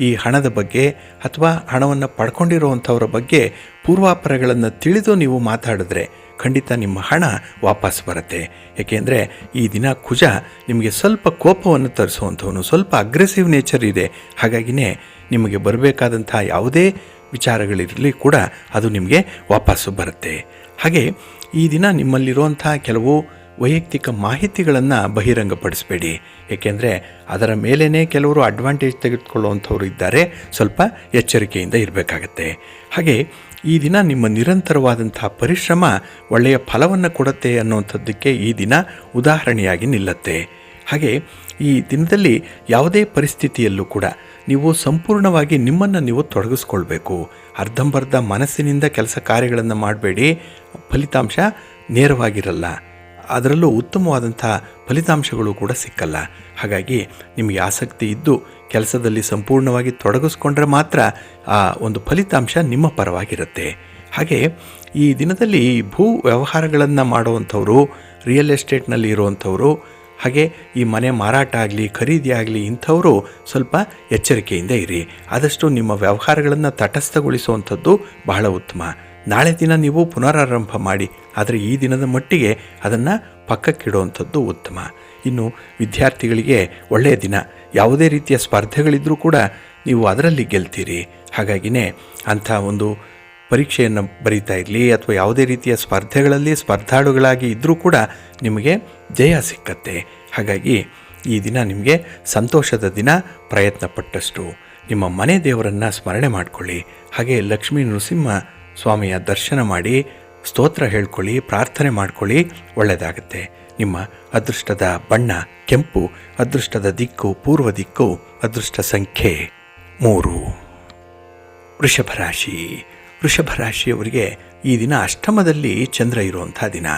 S1: ಈ ಹಣದ ಬಗ್ಗೆ ಅಥವಾ ಹಣವನ್ನು ಪಡ್ಕೊಂಡಿರುವಂಥವ್ರ ಬಗ್ಗೆ ಪೂರ್ವಾಪರಗಳನ್ನು ತಿಳಿದು ನೀವು ಮಾತಾಡಿದ್ರೆ ಖಂಡಿತ ನಿಮ್ಮ ಹಣ ವಾಪಸ್ ಬರುತ್ತೆ. ಏಕೆಂದರೆ ಈ ದಿನ ಕುಜ ನಿಮಗೆ ಸ್ವಲ್ಪ ಕೋಪವನ್ನು ತರಿಸುವಂಥವನು, ಸ್ವಲ್ಪ ಅಗ್ರೆಸಿವ್ ನೇಚರ್ ಇದೆ. ಹಾಗಾಗಿನೇ ನಿಮಗೆ ಬರಬೇಕಾದಂಥ ಯಾವುದೇ ವಿಚಾರಗಳಿರಲಿ ಕೂಡ ಅದು ನಿಮಗೆ ವಾಪಸ್ಸು ಬರುತ್ತೆ. ಹಾಗೆ ಈ ದಿನ ನಿಮ್ಮಲ್ಲಿರುವಂಥ ಕೆಲವು ವೈಯಕ್ತಿಕ ಮಾಹಿತಿಗಳನ್ನು ಬಹಿರಂಗಪಡಿಸಬೇಡಿ. ಏಕೆಂದರೆ ಅದರ ಮೇಲೇ ಕೆಲವರು ಅಡ್ವಾಂಟೇಜ್ ತೆಗೆದುಕೊಳ್ಳುವಂಥವ್ರು ಇದ್ದಾರೆ. ಸ್ವಲ್ಪ ಎಚ್ಚರಿಕೆಯಿಂದ ಇರಬೇಕಾಗತ್ತೆ. ಹಾಗೆ ಈ ದಿನ ನಿಮ್ಮ ನಿರಂತರವಾದಂಥ ಪರಿಶ್ರಮ ಒಳ್ಳೆಯ ಫಲವನ್ನು ಕೊಡುತ್ತೆ ಅನ್ನುವಂಥದ್ದಕ್ಕೆ ಈ ದಿನ ಉದಾಹರಣೆಯಾಗಿ ನಿಲ್ಲುತ್ತೆ. ಹಾಗೆ ಈ ದಿನದಲ್ಲಿ ಯಾವುದೇ ಪರಿಸ್ಥಿತಿಯಲ್ಲೂ ಕೂಡ ನೀವು ಸಂಪೂರ್ಣವಾಗಿ ನಿಮ್ಮನ್ನು ನೀವು ತೊಡಗಿಸ್ಕೊಳ್ಬೇಕು. ಅರ್ಧಂಬರ್ಧ ಮನಸ್ಸಿನಿಂದ ಕೆಲಸ ಕಾರ್ಯಗಳನ್ನು ಮಾಡಬೇಡಿ. ಫಲಿತಾಂಶ ನೇರವಾಗಿರಲ್ಲ, ಅದರಲ್ಲೂ ಉತ್ತಮವಾದಂಥ ಫಲಿತಾಂಶಗಳು ಕೂಡ ಸಿಕ್ಕಲ್ಲ. ಹಾಗಾಗಿ ನಿಮಗೆ ಆಸಕ್ತಿ ಇದ್ದು ಕೆಲಸದಲ್ಲಿ ಸಂಪೂರ್ಣವಾಗಿ ತೊಡಗಿಸ್ಕೊಂಡ್ರೆ ಮಾತ್ರ ಆ ಒಂದು ಫಲಿತಾಂಶ ನಿಮ್ಮ ಪರವಾಗಿರುತ್ತೆ. ಹಾಗೆ ಈ ದಿನದಲ್ಲಿ ಭೂ ವ್ಯವಹಾರಗಳನ್ನು ಮಾಡುವಂಥವರು, ರಿಯಲ್ ಎಸ್ಟೇಟ್ನಲ್ಲಿ ಇರುವಂಥವರು, ಹಾಗೆ ಈ ಮನೆ ಮಾರಾಟ ಆಗಲಿ ಖರೀದಿ ಆಗಲಿ ಇಂಥವರು ಸ್ವಲ್ಪ ಎಚ್ಚರಿಕೆಯಿಂದ ಇರಿ. ಆದಷ್ಟು ನಿಮ್ಮ ವ್ಯವಹಾರಗಳನ್ನು ತಟಸ್ಥಗೊಳಿಸುವಂಥದ್ದು ಬಹಳ ಉತ್ತಮ. ನಾಳೆ ದಿನ ನೀವು ಪುನರಾರಂಭ ಮಾಡಿ, ಆದರೆ ಈ ದಿನದ ಮಟ್ಟಿಗೆ ಅದನ್ನು ಪಕ್ಕಕ್ಕಿಡುವಂಥದ್ದು ಉತ್ತಮ. ಇನ್ನು ವಿದ್ಯಾರ್ಥಿಗಳಿಗೆ ಒಳ್ಳೆಯ ದಿನ. ಯಾವುದೇ ರೀತಿಯ ಸ್ಪರ್ಧೆಗಳಿದ್ದರೂ ಕೂಡ ನೀವು ಅದರಲ್ಲಿ ಗೆಲ್ತೀರಿ. ಹಾಗಾಗಿನೇ ಅಂಥ ಒಂದು ಪರೀಕ್ಷೆಯನ್ನು ಬರೀತಾ ಇರಲಿ ಅಥವಾ ಯಾವುದೇ ರೀತಿಯ ಸ್ಪರ್ಧೆಗಳಲ್ಲಿ ಸ್ಪರ್ಧಾಳುಗಳಾಗಿ ಇದ್ದರೂ ಕೂಡ ನಿಮಗೆ ಜಯ ಸಿಕ್ಕತ್ತೆ. ಹಾಗಾಗಿ ಈ ದಿನ ನಿಮಗೆ ಸಂತೋಷದ ದಿನ. ಪ್ರಯತ್ನ ಪಟ್ಟಷ್ಟು ನಿಮ್ಮ ಮನೆ ದೇವರನ್ನು ಸ್ಮರಣೆ ಮಾಡಿಕೊಳ್ಳಿ. ಹಾಗೆ ಲಕ್ಷ್ಮೀ ನರಸಿಂಹ ಸ್ವಾಮಿಯ ದರ್ಶನ ಮಾಡಿ ಸ್ತೋತ್ರ ಹೇಳ್ಕೊಳ್ಳಿ, ಪ್ರಾರ್ಥನೆ ಮಾಡ್ಕೊಳ್ಳಿ, ಒಳ್ಳೆಯದಾಗುತ್ತೆ. ನಿಮ್ಮ ಅದೃಷ್ಟದ ಬಣ್ಣ ಕೆಂಪು, ಅದೃಷ್ಟದ ದಿಕ್ಕು ಪೂರ್ವ ದಿಕ್ಕು, ಅದೃಷ್ಟ ಸಂಖ್ಯೆ 3. ವೃಷಭ ರಾಶಿ. ವೃಷಭ ರಾಶಿಯವರಿಗೆ ಈ ದಿನ ಅಷ್ಟಮದಲ್ಲಿ ಚಂದ್ರ ಇರುವಂಥ ದಿನ.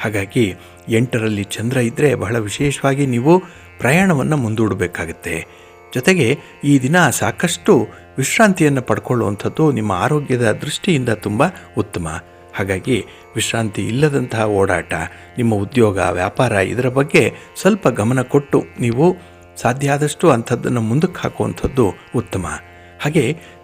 S1: ಹಾಗಾಗಿ 8ರಲ್ಲಿ ಚಂದ್ರ ಇದ್ದರೆ ಬಹಳ ವಿಶೇಷವಾಗಿ ನೀವು ಪ್ರಯಾಣವನ್ನು ಮುಂದೂಡಬೇಕಾಗತ್ತೆ. ಜೊತೆಗೆ ಈ ದಿನ ಸಾಕಷ್ಟು ವಿಶ್ರಾಂತಿಯನ್ನು ಪಡ್ಕೊಳ್ಳುವಂಥದ್ದು ನಿಮ್ಮ ಆರೋಗ್ಯದ ದೃಷ್ಟಿಯಿಂದ ತುಂಬ ಉತ್ತಮ. ಹಾಗಾಗಿ ವಿಶ್ರಾಂತಿ ಇಲ್ಲದಂತಹ ಓಡಾಟ, ನಿಮ್ಮ ಉದ್ಯೋಗ ವ್ಯಾಪಾರ ಇದರ ಬಗ್ಗೆ ಸ್ವಲ್ಪ ಗಮನ ಕೊಟ್ಟು ನೀವು ಸಾಧ್ಯ ಆದಷ್ಟು ಅಂಥದ್ದನ್ನು ಮುಂದಕ್ಕೆ ಹಾಕುವಂಥದ್ದು ಉತ್ತಮ. ಹಾಗೆ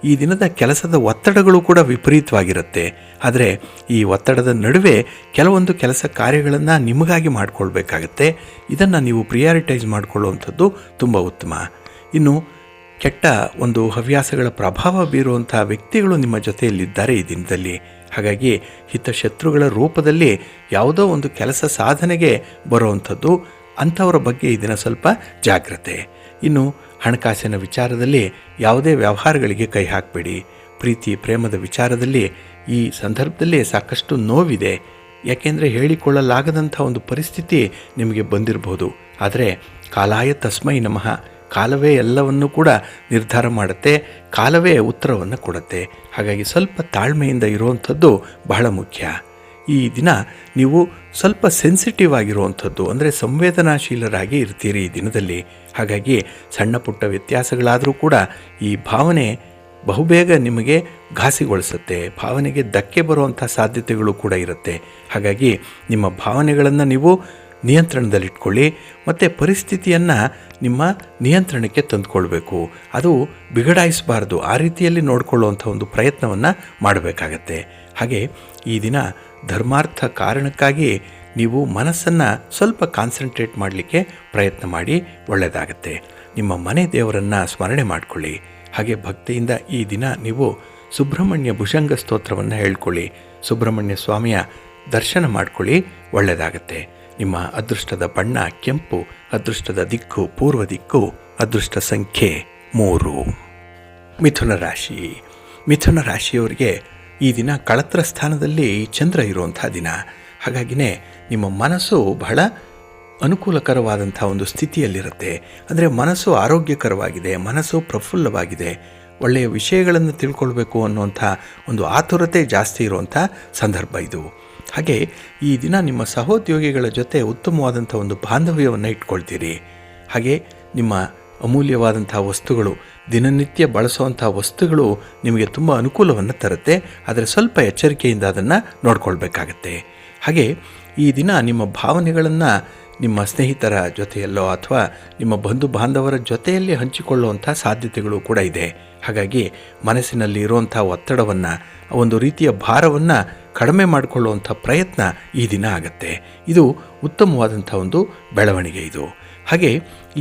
S1: ಈ ದಿನದ ಕೆಲಸದ ಒತ್ತಡಗಳು ಕೂಡ ವಿಪರೀತವಾಗಿರುತ್ತೆ. ಆದರೆ ಈ ಒತ್ತಡದ ನಡುವೆ ಕೆಲವೊಂದು ಕೆಲಸ ಕಾರ್ಯಗಳನ್ನು ನಿಮಗಾಗಿ ಮಾಡಿಕೊಳ್ಬೇಕಾಗತ್ತೆ. ಇದನ್ನು ನೀವು ಪ್ರಿಯಾರಿಟೈಸ್ ಮಾಡಿಕೊಳ್ಳುವಂಥದ್ದು ತುಂಬ ಉತ್ತಮ. ಇನ್ನು ಕೆಟ್ಟ ಒಂದು ಹವ್ಯಾಸಗಳ ಪ್ರಭಾವ ಬೀರುವಂಥ ವ್ಯಕ್ತಿಗಳು ನಿಮ್ಮ ಜೊತೆಯಲ್ಲಿದ್ದಾರೆ ಈ ದಿನದಲ್ಲಿ. ಹಾಗಾಗಿ ಹಿತಶತ್ರುಗಳ ರೂಪದಲ್ಲಿ ಯಾವುದೋ ಒಂದು ಕೆಲಸ ಸಾಧನೆಗೆ ಬರುವಂಥದ್ದು, ಅಂಥವರ ಬಗ್ಗೆ ಈ ದಿನ ಸ್ವಲ್ಪ ಜಾಗ್ರತೆ. ಇನ್ನು ಹಣಕಾಸಿನ ವಿಚಾರದಲ್ಲಿ ಯಾವುದೇ ವ್ಯವಹಾರಗಳಿಗೆ ಕೈ ಹಾಕಬೇಡಿ. ಪ್ರೀತಿ ಪ್ರೇಮದ ವಿಚಾರದಲ್ಲಿ ಈ ಸಂದರ್ಭದಲ್ಲಿ ಸಾಕಷ್ಟು ನೋವಿದೆ. ಯಾಕೆಂದರೆ ಹೇಳಿಕೊಳ್ಳಲಾಗದಂಥ ಒಂದು ಪರಿಸ್ಥಿತಿ ನಿಮಗೆ ಬಂದಿರಬಹುದು. ಆದರೆ ಕಾಲಾಯ ತಸ್ಮೈ ನಮಃ, ಕಾಲವೇ ಎಲ್ಲವನ್ನೂ ಕೂಡ ನಿರ್ಧಾರ ಮಾಡುತ್ತೆ, ಕಾಲವೇ ಉತ್ತರವನ್ನು ಕೊಡುತ್ತೆ. ಹಾಗಾಗಿ ಸ್ವಲ್ಪ ತಾಳ್ಮೆಯಿಂದ ಇರುವಂಥದ್ದು ಬಹಳ ಮುಖ್ಯ. ಈ ದಿನ ನೀವು ಸ್ವಲ್ಪ ಸೆನ್ಸಿಟಿವ್ ಆಗಿರುವಂಥದ್ದು, ಅಂದರೆ ಸಂವೇದನಾಶೀಲರಾಗಿ ಇರ್ತೀರಿ ಈ ದಿನದಲ್ಲಿ. ಹಾಗಾಗಿ ಸಣ್ಣ ಪುಟ್ಟ ವ್ಯತ್ಯಾಸಗಳಾದರೂ ಕೂಡ ಈ ಭಾವನೆ ಬಹುಬೇಗ ನಿಮಗೆ ಘಾಸಿಗೊಳಿಸುತ್ತೆ. ಭಾವನೆಗೆ ಧಕ್ಕೆ ಬರುವಂಥ ಸಾಧ್ಯತೆಗಳು ಕೂಡ ಇರುತ್ತೆ. ಹಾಗಾಗಿ ನಿಮ್ಮ ಭಾವನೆಗಳನ್ನು ನೀವು ನಿಯಂತ್ರಣದಲ್ಲಿಟ್ಕೊಳ್ಳಿ ಮತ್ತು ಪರಿಸ್ಥಿತಿಯನ್ನು ನಿಮ್ಮ ನಿಯಂತ್ರಣಕ್ಕೆ ತಂದುಕೊಳ್ಬೇಕು. ಅದು ಬಿಗಡಾಯಿಸಬಾರ್ದು. ಆ ರೀತಿಯಲ್ಲಿ ನೋಡಿಕೊಳ್ಳುವಂಥ ಒಂದು ಪ್ರಯತ್ನವನ್ನು ಮಾಡಬೇಕಾಗತ್ತೆ. ಹಾಗೆ ಈ ದಿನ ಧರ್ಮಾರ್ಥ ಕಾರಣಕ್ಕಾಗಿ ನೀವು ಮನಸ್ಸನ್ನು ಸ್ವಲ್ಪ ಕಾನ್ಸಂಟ್ರೇಟ್ ಮಾಡಲಿಕ್ಕೆ ಪ್ರಯತ್ನ ಮಾಡಿ, ಒಳ್ಳೆಯದಾಗತ್ತೆ. ನಿಮ್ಮ ಮನೆ ದೇವರನ್ನು ಸ್ಮರಣೆ ಮಾಡಿಕೊಳ್ಳಿ. ಹಾಗೆ ಭಕ್ತಿಯಿಂದ ಈ ದಿನ ನೀವು ಸುಬ್ರಹ್ಮಣ್ಯ ಭುಜಂಗ ಸ್ತೋತ್ರವನ್ನು ಹೇಳ್ಕೊಳ್ಳಿ, ಸುಬ್ರಹ್ಮಣ್ಯ ಸ್ವಾಮಿಯ ದರ್ಶನ ಮಾಡಿಕೊಳ್ಳಿ, ಒಳ್ಳೆಯದಾಗತ್ತೆ. ನಿಮ್ಮ ಅದೃಷ್ಟದ ಬಣ್ಣ ಕೆಂಪು, ಅದೃಷ್ಟದ ದಿಕ್ಕು ಪೂರ್ವ ದಿಕ್ಕು, ಅದೃಷ್ಟ ಸಂಖ್ಯೆ 3. ಮಿಥುನ ರಾಶಿ. ಮಿಥುನ ರಾಶಿಯವರಿಗೆ ಈ ದಿನ ಕಳತ್ರ ಸ್ಥಾನದಲ್ಲಿ ಚಂದ್ರ ಇರುವಂಥ ದಿನ. ಹಾಗಾಗಿನೇ ನಿಮ್ಮ ಮನಸ್ಸು ಬಹಳ ಅನುಕೂಲಕರವಾದಂಥ ಒಂದು ಸ್ಥಿತಿಯಲ್ಲಿರುತ್ತೆ. ಅಂದರೆ ಮನಸ್ಸು ಆರೋಗ್ಯಕರವಾಗಿದೆ, ಮನಸ್ಸು ಪ್ರಫುಲ್ಲವಾಗಿದೆ, ಒಳ್ಳೆಯ ವಿಷಯಗಳನ್ನು ತಿಳ್ಕೊಳ್ಬೇಕು ಅನ್ನುವಂಥ ಒಂದು ಆತುರತೆ ಜಾಸ್ತಿ ಇರುವಂಥ ಸಂದರ್ಭ ಇದು. ಹಾಗೆ ಈ ದಿನ ನಿಮ್ಮ ಸಹೋದ್ಯೋಗಿಗಳ ಜೊತೆ ಉತ್ತಮವಾದಂಥ ಒಂದು ಬಾಂಧವ್ಯವನ್ನು ಇಟ್ಕೊಳ್ತೀರಿ. ಹಾಗೆ ನಿಮ್ಮ ಅಮೂಲ್ಯವಾದಂಥ ವಸ್ತುಗಳು, ದಿನನಿತ್ಯ ಬಳಸುವಂಥ ವಸ್ತುಗಳು ನಿಮಗೆ ತುಂಬ ಅನುಕೂಲವನ್ನು ತರುತ್ತೆ. ಆದರೆ ಸ್ವಲ್ಪ ಎಚ್ಚರಿಕೆಯಿಂದ ಅದನ್ನು ನೋಡ್ಕೊಳ್ಬೇಕಾಗತ್ತೆ. ಹಾಗೆ ಈ ದಿನ ನಿಮ್ಮ ಭಾವನೆಗಳನ್ನು ನಿಮ್ಮ ಸ್ನೇಹಿತರ ಜೊತೆಯಲ್ಲೋ ಅಥವಾ ನಿಮ್ಮ ಬಂಧು ಬಾಂಧವರ ಜೊತೆಯಲ್ಲಿ ಹಂಚಿಕೊಳ್ಳುವಂಥ ಸಾಧ್ಯತೆಗಳು ಕೂಡ ಇದೆ. ಹಾಗಾಗಿ ಮನಸ್ಸಿನಲ್ಲಿ ಇರುವಂಥ ಒತ್ತಡವನ್ನು, ಒಂದು ರೀತಿಯ ಭಾರವನ್ನು ಕಡಿಮೆ ಮಾಡಿಕೊಳ್ಳುವಂಥ ಪ್ರಯತ್ನ ಈ ದಿನ ಆಗುತ್ತೆ. ಇದು ಉತ್ತಮವಾದಂಥ ಒಂದು ಬೆಳವಣಿಗೆ ಇದು. ಹಾಗೆ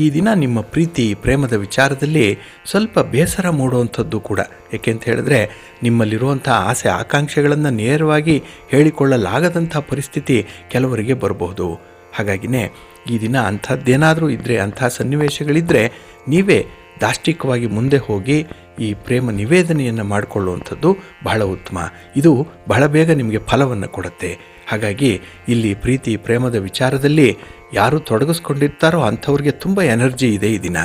S1: ಈ ದಿನ ನಿಮ್ಮ ಪ್ರೀತಿ ಪ್ರೇಮದ ವಿಚಾರದಲ್ಲಿ ಸ್ವಲ್ಪ ಬೇಸರ ಮೂಡುವಂಥದ್ದು ಕೂಡ. ಏಕೆಂತ ಹೇಳಿದ್ರೆ ನಿಮ್ಮಲ್ಲಿರುವಂಥ ಆಸೆ ಆಕಾಂಕ್ಷೆಗಳನ್ನು ನೇರವಾಗಿ ಹೇಳಿಕೊಳ್ಳಲಾಗದಂಥ ಪರಿಸ್ಥಿತಿ ಕೆಲವರಿಗೆ ಬರಬಹುದು. ಹಾಗಾಗಿನೇ ಈ ದಿನ ಅಂಥದ್ದೇನಾದರೂ ಇದ್ದರೆ, ಅಂಥ ಸನ್ನಿವೇಶಗಳಿದ್ದರೆ ನೀವೇ ದಾಷ್ಟಿಕವಾಗಿ ಮುಂದೆ ಹೋಗಿ ಈ ಪ್ರೇಮ ನಿವೇದನೆಯನ್ನು ಮಾಡಿಕೊಳ್ಳುವಂಥದ್ದು ಬಹಳ ಉತ್ತಮ. ಇದು ಬಹಳ ಬೇಗ ನಿಮಗೆ ಫಲವನ್ನು ಕೊಡುತ್ತೆ. ಹಾಗಾಗಿ ಇಲ್ಲಿ ಪ್ರೀತಿ ಪ್ರೇಮದ ವಿಚಾರದಲ್ಲಿ ಯಾರು ತೊಡಗಿಸ್ಕೊಂಡಿರ್ತಾರೋ ಅಂಥವ್ರಿಗೆ ತುಂಬ ಎನರ್ಜಿ ಇದೆ. ಈ ದಿನ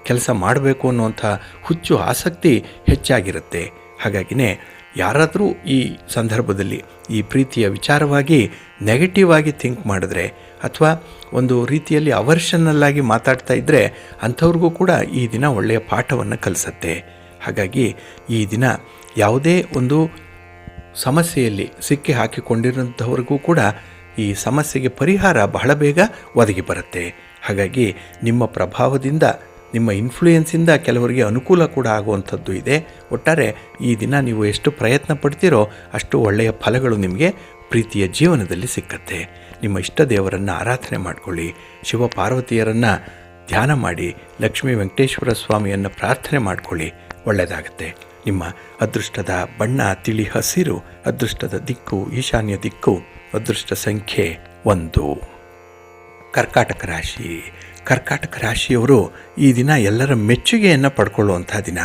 S1: ಕೆಲಸ ಮಾಡಬೇಕು ಅನ್ನುವಂಥ ಹುಚ್ಚು ಆಸಕ್ತಿ ಹೆಚ್ಚಾಗಿರುತ್ತೆ. ಹಾಗಾಗಿನೇ ಯಾರಾದರೂ ಈ ಸಂದರ್ಭದಲ್ಲಿ ಈ ಪ್ರೀತಿಯ ವಿಚಾರವಾಗಿ ನೆಗೆಟಿವ್ ಆಗಿ ಥಿಂಕ್ ಮಾಡಿದ್ರೆ ಅಥವಾ ಒಂದು ರೀತಿಯಲ್ಲಿ ಅವರ್ಷನಲ್ಲಾಗಿ ಮಾತಾಡ್ತಾ ಇದ್ದರೆ ಅಂಥವ್ರಿಗೂ ಕೂಡ ಈ ದಿನ ಒಳ್ಳೆಯ ಪಾಠವನ್ನು ಕಲಿಸುತ್ತೆ. ಹಾಗಾಗಿ ಈ ದಿನ ಯಾವುದೇ ಒಂದು ಸಮಸ್ಯೆಯಲ್ಲಿ ಸಿಕ್ಕಿ ಹಾಕಿಕೊಂಡಿರೋಂಥವ್ರಿಗೂ ಕೂಡ ಈ ಸಮಸ್ಯೆಗೆ ಪರಿಹಾರ ಬಹಳ ಬೇಗ ಒದಗಿ ಬರುತ್ತೆ. ಹಾಗಾಗಿ ನಿಮ್ಮ ಪ್ರಭಾವದಿಂದ, ನಿಮ್ಮ ಇನ್ಫ್ಲೂಯೆನ್ಸಿಂದ ಕೆಲವರಿಗೆ ಅನುಕೂಲ ಕೂಡ ಆಗುವಂಥದ್ದು ಇದೆ. ಒಟ್ಟಾರೆ ಈ ದಿನ ನೀವು ಎಷ್ಟು ಪ್ರಯತ್ನ ಪಡ್ತೀರೋ ಅಷ್ಟು ಒಳ್ಳೆಯ ಫಲಗಳು ನಿಮಗೆ ಪ್ರೀತಿಯ ಜೀವನದಲ್ಲಿ ಸಿಕ್ಕತ್ತೆ. ನಿಮ್ಮ ಇಷ್ಟ ದೇವರನ್ನು ಆರಾಧನೆ ಮಾಡಿಕೊಳ್ಳಿ, ಶಿವಪಾರ್ವತಿಯರನ್ನು ಧ್ಯಾನ ಮಾಡಿ, ಲಕ್ಷ್ಮೀ ವೆಂಕಟೇಶ್ವರ ಸ್ವಾಮಿಯನ್ನು ಪ್ರಾರ್ಥನೆ ಮಾಡಿಕೊಳ್ಳಿ, ಒಳ್ಳೆಯದಾಗತ್ತೆ. ನಿಮ್ಮ ಅದೃಷ್ಟದ ಬಣ್ಣ ತಿಳಿ ಹಸಿರು, ಅದೃಷ್ಟದ ದಿಕ್ಕು ಈಶಾನ್ಯ ದಿಕ್ಕು, ಅದೃಷ್ಟ ಸಂಖ್ಯೆ 1. ಕರ್ಕಾಟಕ ರಾಶಿ. ಕರ್ಕಾಟಕ ರಾಶಿಯವರು ಈ ದಿನ ಎಲ್ಲರ ಮೆಚ್ಚುಗೆಯನ್ನು ಪಡ್ಕೊಳ್ಳುವಂಥ ದಿನ.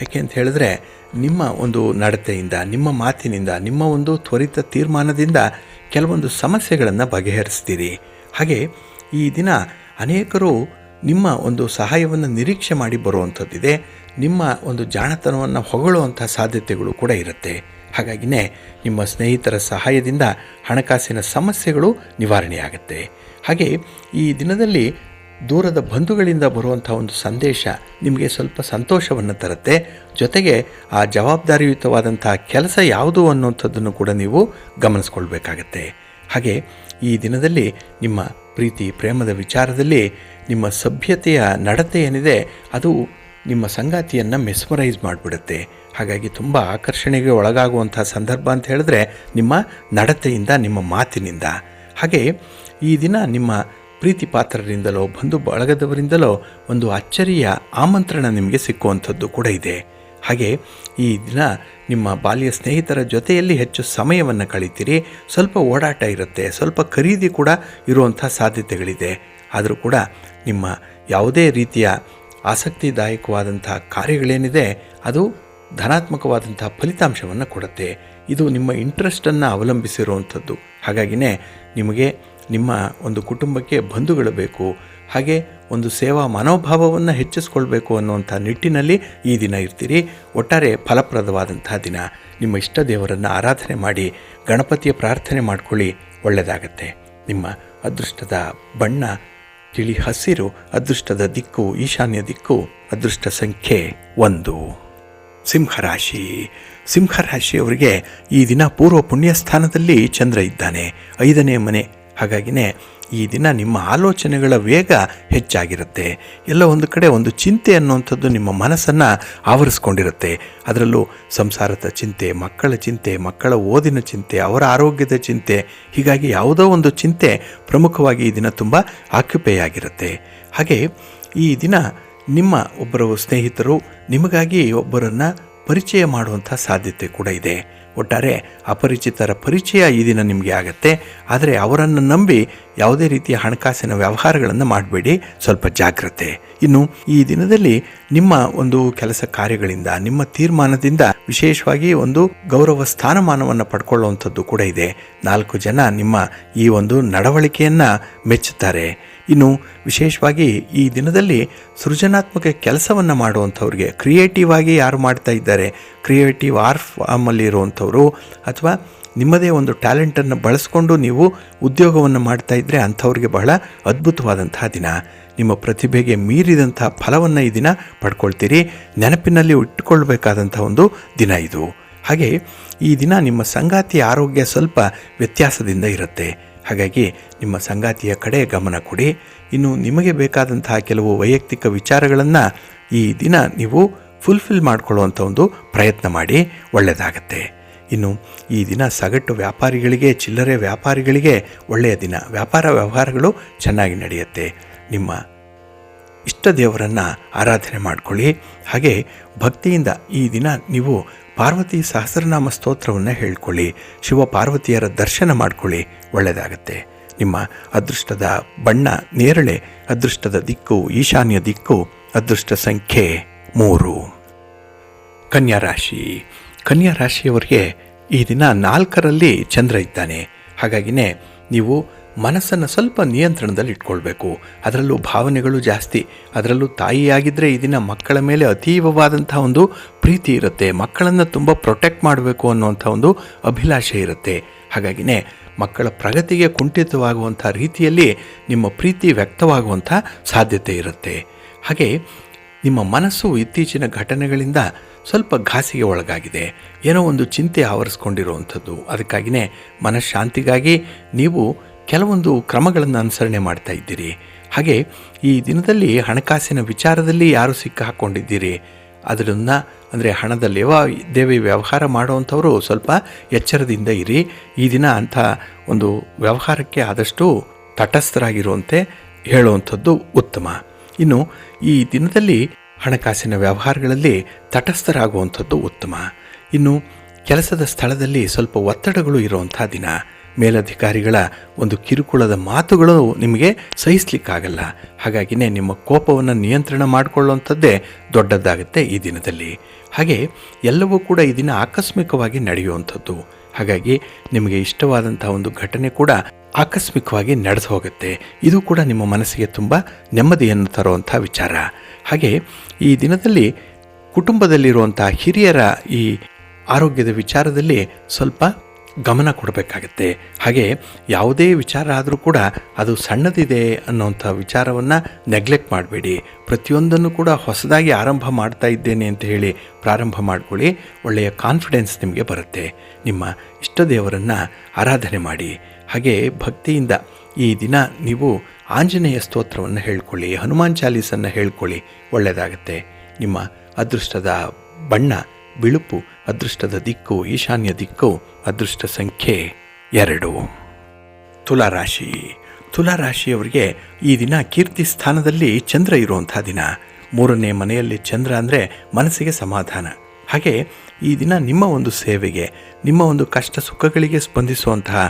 S1: ಯಾಕೆ ಅಂತ ಹೇಳಿದ್ರೆ, ನಿಮ್ಮ ಒಂದು ನಡತೆಯಿಂದ, ನಿಮ್ಮ ಮಾತಿನಿಂದ, ನಿಮ್ಮ ಒಂದು ತ್ವರಿತ ತೀರ್ಮಾನದಿಂದ ಕೆಲವೊಂದು ಸಮಸ್ಯೆಗಳನ್ನು ಬಗೆಹರಿಸ್ತೀರಿ. ಹಾಗೆ ಈ ದಿನ ಅನೇಕರು ನಿಮ್ಮ ಒಂದು ಸಹಾಯವನ್ನು ನಿರೀಕ್ಷೆ ಮಾಡಿ ಬರುವಂಥದ್ದಿದೆ. ನಿಮ್ಮ ಒಂದು ಜಾಣತನವನ್ನು ಹೊಗಳುವಂಥ ಸಾಧ್ಯತೆಗಳು ಕೂಡ ಇರುತ್ತೆ. ಹಾಗಾಗಿನೇ ನಿಮ್ಮ ಸ್ನೇಹಿತರ ಸಹಾಯದಿಂದ ಹಣಕಾಸಿನ ಸಮಸ್ಯೆಗಳು ನಿವಾರಣೆಯಾಗುತ್ತೆ. ಹಾಗೆ ಈ ದಿನದಲ್ಲಿ ದೂರದ ಬಂಧುಗಳಿಂದ ಬರುವಂಥ ಒಂದು ಸಂದೇಶ ನಿಮಗೆ ಸ್ವಲ್ಪ ಸಂತೋಷವನ್ನು ತರುತ್ತೆ. ಜೊತೆಗೆ ಆ ಜವಾಬ್ದಾರಿಯುತವಾದಂಥ ಕೆಲಸ ಯಾವುದು ಅನ್ನುವಂಥದ್ದನ್ನು ಕೂಡ ನೀವು ಗಮನಿಸ್ಕೊಳ್ಬೇಕಾಗತ್ತೆ. ಹಾಗೆ ಈ ದಿನದಲ್ಲಿ ನಿಮ್ಮ ಪ್ರೀತಿ ಪ್ರೇಮದ ವಿಚಾರದಲ್ಲಿ ನಿಮ್ಮ ಸಭ್ಯತೆಯ ನಡತೆ ಏನಿದೆ ಅದು ನಿಮ್ಮ ಸಂಗಾತಿಯನ್ನು ಮೆಸ್ಮರೈಸ್ ಮಾಡಿಬಿಡುತ್ತೆ. ಹಾಗಾಗಿ ತುಂಬ ಆಕರ್ಷಣೆಗೆ ಒಳಗಾಗುವಂಥ ಸಂದರ್ಭ ಅಂತ ಹೇಳಿದ್ರೆ ನಿಮ್ಮ ನಡತೆಯಿಂದ, ನಿಮ್ಮ ಮಾತಿನಿಂದ. ಹಾಗೆ ಈ ದಿನ ನಿಮ್ಮ ಪ್ರೀತಿ ಪಾತ್ರರಿಂದಲೋ ಬಂಧು ಬಳಗದವರಿಂದಲೋ ಒಂದು ಅಚ್ಚರಿಯ ಆಮಂತ್ರಣ ನಿಮಗೆ ಸಿಕ್ಕುವಂಥದ್ದು ಕೂಡ ಇದೆ. ಹಾಗೆ ಈ ದಿನ ನಿಮ್ಮ ಬಾಲ್ಯ ಸ್ನೇಹಿತರ ಜೊತೆಯಲ್ಲಿ ಹೆಚ್ಚು ಸಮಯವನ್ನು ಕಳೀತೀರಿ. ಸ್ವಲ್ಪ ಓಡಾಟ ಇರುತ್ತೆ, ಸ್ವಲ್ಪ ಖರೀದಿ ಕೂಡ ಇರುವಂಥ ಸಾಧ್ಯತೆಗಳಿದೆ. ಆದರೂ ಕೂಡ ನಿಮ್ಮ ಯಾವುದೇ ರೀತಿಯ ಆಸಕ್ತಿದಾಯಕವಾದಂಥ ಕಾರ್ಯಗಳೇನಿದೆ ಅದು ಧನಾತ್ಮಕವಾದಂಥ ಫಲಿತಾಂಶವನ್ನು ಕೊಡುತ್ತೆ. ಇದು ನಿಮ್ಮ ಇಂಟ್ರೆಸ್ಟನ್ನು ಅವಲಂಬಿಸಿರುವಂಥದ್ದು. ಹಾಗಾಗಿನೇ ನಿಮಗೆ ನಿಮ್ಮ ಒಂದು ಕುಟುಂಬಕ್ಕೆ ಬಂಧುಗಳು ಬೇಕು, ಹಾಗೆ ಒಂದು ಸೇವಾ ಮನೋಭಾವವನ್ನು ಹೆಚ್ಚಿಸ್ಕೊಳ್ಬೇಕು ಅನ್ನುವಂಥ ನಿಟ್ಟಿನಲ್ಲಿ ಈ ದಿನ ಇರ್ತೀರಿ. ಒಟ್ಟಾರೆ ಫಲಪ್ರದವಾದಂಥ ದಿನ. ನಿಮ್ಮ ಇಷ್ಟ ದೇವರನ್ನು ಆರಾಧನೆ ಮಾಡಿ, ಗಣಪತಿಯ ಪ್ರಾರ್ಥನೆ ಮಾಡಿಕೊಳ್ಳಿ, ಒಳ್ಳೆಯದಾಗತ್ತೆ. ನಿಮ್ಮ ಅದೃಷ್ಟದ ಬಣ್ಣ ತಿಳಿ ಹಸಿರು, ಅದೃಷ್ಟದ ದಿಕ್ಕು ಈಶಾನ್ಯ ದಿಕ್ಕು, ಅದೃಷ್ಟ ಸಂಖ್ಯೆ 1. ಸಿಂಹರಾಶಿ. ಸಿಂಹರಾಶಿಯವರಿಗೆ ಈ ದಿನ ಪೂರ್ವ ಪುಣ್ಯಸ್ಥಾನದಲ್ಲಿ ಚಂದ್ರ ಇದ್ದಾನೆ, 5ನೇ ಮನೆ. ಹಾಗಾಗಿನೇ ಈ ದಿನ ನಿಮ್ಮ ಆಲೋಚನೆಗಳ ವೇಗ ಹೆಚ್ಚಾಗಿರುತ್ತೆ. ಎಲ್ಲ ಒಂದು ಕಡೆ ಒಂದು ಚಿಂತೆ ಅನ್ನುವಂಥದ್ದು ನಿಮ್ಮ ಮನಸ್ಸನ್ನು ಆವರಿಸ್ಕೊಂಡಿರುತ್ತೆ. ಅದರಲ್ಲೂ ಸಂಸಾರದ ಚಿಂತೆ, ಮಕ್ಕಳ ಚಿಂತೆ, ಮಕ್ಕಳ ಓದಿನ ಚಿಂತೆ, ಅವರ ಆರೋಗ್ಯದ ಚಿಂತೆ, ಹೀಗಾಗಿ ಯಾವುದೋ ಒಂದು ಚಿಂತೆ ಪ್ರಮುಖವಾಗಿ ಈ ದಿನ ತುಂಬ ಆಕ್ಯುಪೈ ಆಗಿರುತ್ತೆ. ಹಾಗೆ ಈ ದಿನ ನಿಮ್ಮ ಒಬ್ಬರು ಸ್ನೇಹಿತರು ನಿಮಗಾಗಿ ಒಬ್ಬರನ್ನು ಪರಿಚಯ ಮಾಡುವಂಥ ಸಾಧ್ಯತೆ ಕೂಡ ಇದೆ. ಒಟ್ಟಾರೆ ಅಪರಿಚಿತರ ಪರಿಚಯ ಈ ದಿನ ನಿಮಗೆ ಆಗತ್ತೆ. ಆದರೆ ಅವರನ್ನು ನಂಬಿ ಯಾವುದೇ ರೀತಿಯ ಹಣಕಾಸಿನ ವ್ಯವಹಾರಗಳನ್ನು ಮಾಡಬೇಡಿ, ಸ್ವಲ್ಪ ಜಾಗ್ರತೆ. ಇನ್ನು ಈ ದಿನದಲ್ಲಿ ನಿಮ್ಮ ಒಂದು ಕೆಲಸ ಕಾರ್ಯಗಳಿಂದ, ನಿಮ್ಮ ತೀರ್ಮಾನದಿಂದ ವಿಶೇಷವಾಗಿ ಒಂದು ಗೌರವ ಸ್ಥಾನಮಾನವನ್ನು ಪಡ್ಕೊಳ್ಳುವಂಥದ್ದು ಕೂಡ ಇದೆ. 4 ಜನ ನಿಮ್ಮ ಈ ಒಂದು ನಡವಳಿಕೆಯನ್ನು ಮೆಚ್ಚುತ್ತಾರೆ. ಇನ್ನು ವಿಶೇಷವಾಗಿ ಈ ದಿನದಲ್ಲಿ ಸೃಜನಾತ್ಮಕ ಕೆಲಸವನ್ನು ಮಾಡುವಂಥವ್ರಿಗೆ, ಕ್ರಿಯೇಟಿವ್ ಆಗಿ ಯಾರು ಮಾಡ್ತಾ ಇದ್ದಾರೆ, ಕ್ರಿಯೇಟಿವ್ ಆರ್ಟ್ ಫಾರ್ಮಲ್ಲಿ ಇರುವಂಥವರು ಅಥವಾ ನಿಮ್ಮದೇ ಒಂದು ಟ್ಯಾಲೆಂಟನ್ನು ಬಳಸ್ಕೊಂಡು ನೀವು ಉದ್ಯೋಗವನ್ನು ಮಾಡ್ತಾ ಇದ್ದರೆ ಅಂಥವ್ರಿಗೆ ಬಹಳ ಅದ್ಭುತವಾದಂತಹ ದಿನ. ನಿಮ್ಮ ಪ್ರತಿಭೆಗೆ ಮೀರಿದಂಥ ಫಲವನ್ನು ಈ ದಿನ ಪಡ್ಕೊಳ್ತೀರಿ. ನೆನಪಿನಲ್ಲಿ ಇಟ್ಟುಕೊಳ್ಬೇಕಾದಂಥ ಒಂದು ದಿನ ಇದು. ಹಾಗೆ ಈ ದಿನ ನಿಮ್ಮ ಸಂಗಾತಿಯ ಆರೋಗ್ಯ ಸ್ವಲ್ಪ ವ್ಯತ್ಯಾಸದಿಂದ ಇರುತ್ತೆ. ಹಾಗಾಗಿ ನಿಮ್ಮ ಸಂಗಾತಿಯ ಕಡೆ ಗಮನ ಕೊಡಿ. ಇನ್ನು ನಿಮಗೆ ಬೇಕಾದಂತಹ ಕೆಲವು ವೈಯಕ್ತಿಕ ವಿಚಾರಗಳನ್ನು ಈ ದಿನ ನೀವು ಫುಲ್ಫಿಲ್ ಮಾಡಿಕೊಳ್ಳುವಂಥ ಒಂದು ಪ್ರಯತ್ನ ಮಾಡಿ, ಒಳ್ಳೆಯದಾಗತ್ತೆ. ಇನ್ನು ಈ ದಿನ ಸಗಟು ವ್ಯಾಪಾರಿಗಳಿಗೆ, ಚಿಲ್ಲರೆ ವ್ಯಾಪಾರಿಗಳಿಗೆ ಒಳ್ಳೆಯ ದಿನ. ವ್ಯಾಪಾರ ವ್ಯವಹಾರಗಳು ಚೆನ್ನಾಗಿ ನಡೆಯುತ್ತೆ. ನಿಮ್ಮ ಇಷ್ಟ ದೇವರನ್ನು ಆರಾಧನೆ ಮಾಡಿಕೊಳ್ಳಿ. ಹಾಗೆ ಭಕ್ತಿಯಿಂದ ಈ ದಿನ ನೀವು ಪಾರ್ವತಿ ಸಹಸ್ರನಾಮ ಸ್ತೋತ್ರವನ್ನು ಹೇಳ್ಕೊಳ್ಳಿ, ಶಿವಪಾರ್ವತಿಯರ ದರ್ಶನ ಮಾಡಿಕೊಳ್ಳಿ, ಒಳ್ಳೆಯದಾಗತ್ತೆ. ನಿಮ್ಮ ಅದೃಷ್ಟದ ಬಣ್ಣ ನೇರಳೆ, ಅದೃಷ್ಟದ ದಿಕ್ಕು ಈಶಾನ್ಯ ದಿಕ್ಕು, ಅದೃಷ್ಟ ಸಂಖ್ಯೆ 3. ಕನ್ಯಾ ರಾಶಿ. ಕನ್ಯಾ ರಾಶಿಯವರಿಗೆ ಈ ದಿನ 4ರಲ್ಲಿ ಚಂದ್ರ ಇದ್ದಾನೆ. ಹಾಗಾಗಿನೇ ನೀವು ಮನಸ್ಸನ್ನು ಸ್ವಲ್ಪ ನಿಯಂತ್ರಣದಲ್ಲಿ ಇಟ್ಕೊಳ್ಬೇಕು. ಅದರಲ್ಲೂ ಭಾವನೆಗಳು ಜಾಸ್ತಿ. ಅದರಲ್ಲೂ ತಾಯಿಯಾಗಿದ್ದರೆ ಈ ದಿನ ಮಕ್ಕಳ ಮೇಲೆ ಅತೀವವಾದಂಥ ಒಂದು ಪ್ರೀತಿ ಇರುತ್ತೆ. ಮಕ್ಕಳನ್ನು ತುಂಬ ಪ್ರೊಟೆಕ್ಟ್ ಮಾಡಬೇಕು ಅನ್ನುವಂಥ ಒಂದು ಅಭಿಲಾಷೆ ಇರುತ್ತೆ. ಹಾಗಾಗಿನೇ ಮಕ್ಕಳ ಪ್ರಗತಿಗೆ ಕುಂಠಿತವಾಗುವಂಥ ರೀತಿಯಲ್ಲಿ ನಿಮ್ಮ ಪ್ರೀತಿ ವ್ಯಕ್ತವಾಗುವಂಥ ಸಾಧ್ಯತೆ ಇರುತ್ತೆ. ಹಾಗೆ ನಿಮ್ಮ ಮನಸ್ಸು ಇತ್ತೀಚಿನ ಘಟನೆಗಳಿಂದ ಸ್ವಲ್ಪ ಘಾಸಿಗೆ ಒಳಗಾಗಿದೆ. ಏನೋ ಒಂದು ಚಿಂತೆ ಆವರಿಸ್ಕೊಂಡಿರುವಂಥದ್ದು. ಅದಕ್ಕಾಗಿಯೇ ಮನಃಶಾಂತಿಗಾಗಿ ನೀವು ಕೆಲವೊಂದು ಕ್ರಮಗಳನ್ನು ಅನುಸರಣೆ ಮಾಡ್ತಾ ಇದ್ದೀರಿ. ಹಾಗೆ ಈ ದಿನದಲ್ಲಿ ಹಣಕಾಸಿನ ವಿಚಾರದಲ್ಲಿ ಯಾರು ಸಿಕ್ಕಾಕೊಂಡಿದ್ದೀರಿ ಅದನ್ನು ಅಂದರೆ ಹಣದ ಲೇವಾದೇವಿ ವ್ಯವಹಾರ ಮಾಡುವಂಥವರು ಸ್ವಲ್ಪ ಎಚ್ಚರದಿಂದ ಇರಿ. ಈ ದಿನ ಅಂಥ ಒಂದು ವ್ಯವಹಾರಕ್ಕೆ ಆದಷ್ಟು ತಟಸ್ಥರಾಗಿರುವಂತೆ ಹೇಳುವಂಥದ್ದು ಉತ್ತಮ. ಇನ್ನು ಈ ದಿನದಲ್ಲಿ ಹಣಕಾಸಿನ ವ್ಯವಹಾರಗಳಲ್ಲಿ ತಟಸ್ಥರಾಗುವಂಥದ್ದು ಉತ್ತಮ. ಇನ್ನು ಕೆಲಸದ ಸ್ಥಳದಲ್ಲಿ ಸ್ವಲ್ಪ ಒತ್ತಡಗಳು ಇರುವಂಥ ದಿನ. ಮೇಲಧಿಕಾರಿಗಳ ಒಂದು ಕಿರುಕುಳದ ಮಾತುಗಳು ನಿಮಗೆ ಸಹಿಸಲಿಕ್ಕಾಗಲ್ಲ. ಹಾಗಾಗಿನೇ ನಿಮ್ಮ ಕೋಪವನ್ನು ನಿಯಂತ್ರಣ ಮಾಡಿಕೊಳ್ಳುವಂಥದ್ದೇ ದೊಡ್ಡದಾಗುತ್ತೆ ಈ ದಿನದಲ್ಲಿ. ಹಾಗೆ ಎಲ್ಲವೂ ಕೂಡ ಈ ದಿನ ಆಕಸ್ಮಿಕವಾಗಿ ನಡೆಯುವಂಥದ್ದು. ಹಾಗಾಗಿ ನಿಮಗೆ ಇಷ್ಟವಾದಂಥ ಒಂದು ಘಟನೆ ಕೂಡ ಆಕಸ್ಮಿಕವಾಗಿ ನಡೆದು ಹೋಗುತ್ತೆ. ಇದು ಕೂಡ ನಿಮ್ಮ ಮನಸ್ಸಿಗೆ ತುಂಬ ನೆಮ್ಮದಿಯನ್ನು ತರುವಂಥ ವಿಚಾರ. ಹಾಗೆ ಈ ದಿನದಲ್ಲಿ ಕುಟುಂಬದಲ್ಲಿರುವಂಥ ಹಿರಿಯರ ಈ ಆರೋಗ್ಯದ ವಿಚಾರದಲ್ಲಿ ಸ್ವಲ್ಪ ಗಮನ ಕೊಡಬೇಕಾಗತ್ತೆ. ಹಾಗೆ ಯಾವುದೇ ವಿಚಾರ ಆದರೂ ಕೂಡ ಅದು ಸಣ್ಣದಿದೆ ಅನ್ನೋಂಥ ವಿಚಾರವನ್ನು ನೆಗ್ಲೆಕ್ಟ್ ಮಾಡಬೇಡಿ. ಪ್ರತಿಯೊಂದನ್ನು ಕೂಡ ಹೊಸದಾಗಿ ಆರಂಭ ಮಾಡ್ತಾ ಇದ್ದೇನೆ ಅಂತ ಹೇಳಿ ಪ್ರಾರಂಭ ಮಾಡ್ಕೊಳ್ಳಿ. ಒಳ್ಳೆಯ ಕಾನ್ಫಿಡೆನ್ಸ್ ನಿಮಗೆ ಬರುತ್ತೆ. ನಿಮ್ಮ ಇಷ್ಟ ದೇವರನ್ನು ಆರಾಧನೆ ಮಾಡಿ. ಹಾಗೆ ಭಕ್ತಿಯಿಂದ ಈ ದಿನ ನೀವು ಆಂಜನೇಯ ಸ್ತೋತ್ರವನ್ನು ಹೇಳ್ಕೊಳ್ಳಿ, ಹನುಮಾನ್ ಚಾಲೀಸನ್ನು ಹೇಳ್ಕೊಳ್ಳಿ, ಒಳ್ಳೆಯದಾಗತ್ತೆ. ನಿಮ್ಮ ಅದೃಷ್ಟದ ಬಣ್ಣ ಬಿಳುಪು, ಅದೃಷ್ಟದ ದಿಕ್ಕು ಈಶಾನ್ಯ ದಿಕ್ಕು, ಅದೃಷ್ಟ ಸಂಖ್ಯೆ 2. ತುಲಾರಾಶಿ. ತುಲಾರಾಶಿಯವರಿಗೆ ಈ ದಿನ ಕೀರ್ತಿ ಸ್ಥಾನದಲ್ಲಿ ಚಂದ್ರ ಇರುವಂಥ ದಿನ. 3ನೇ ಮನೆಯಲ್ಲಿ ಚಂದ್ರ ಅಂದರೆ ಮನಸ್ಸಿಗೆ ಸಮಾಧಾನ. ಹಾಗೆ ಈ ದಿನ ನಿಮ್ಮ ಒಂದು ಸೇವೆಗೆ, ನಿಮ್ಮ ಒಂದು ಕಷ್ಟ ಸುಖಗಳಿಗೆ ಸ್ಪಂದಿಸುವಂತಹ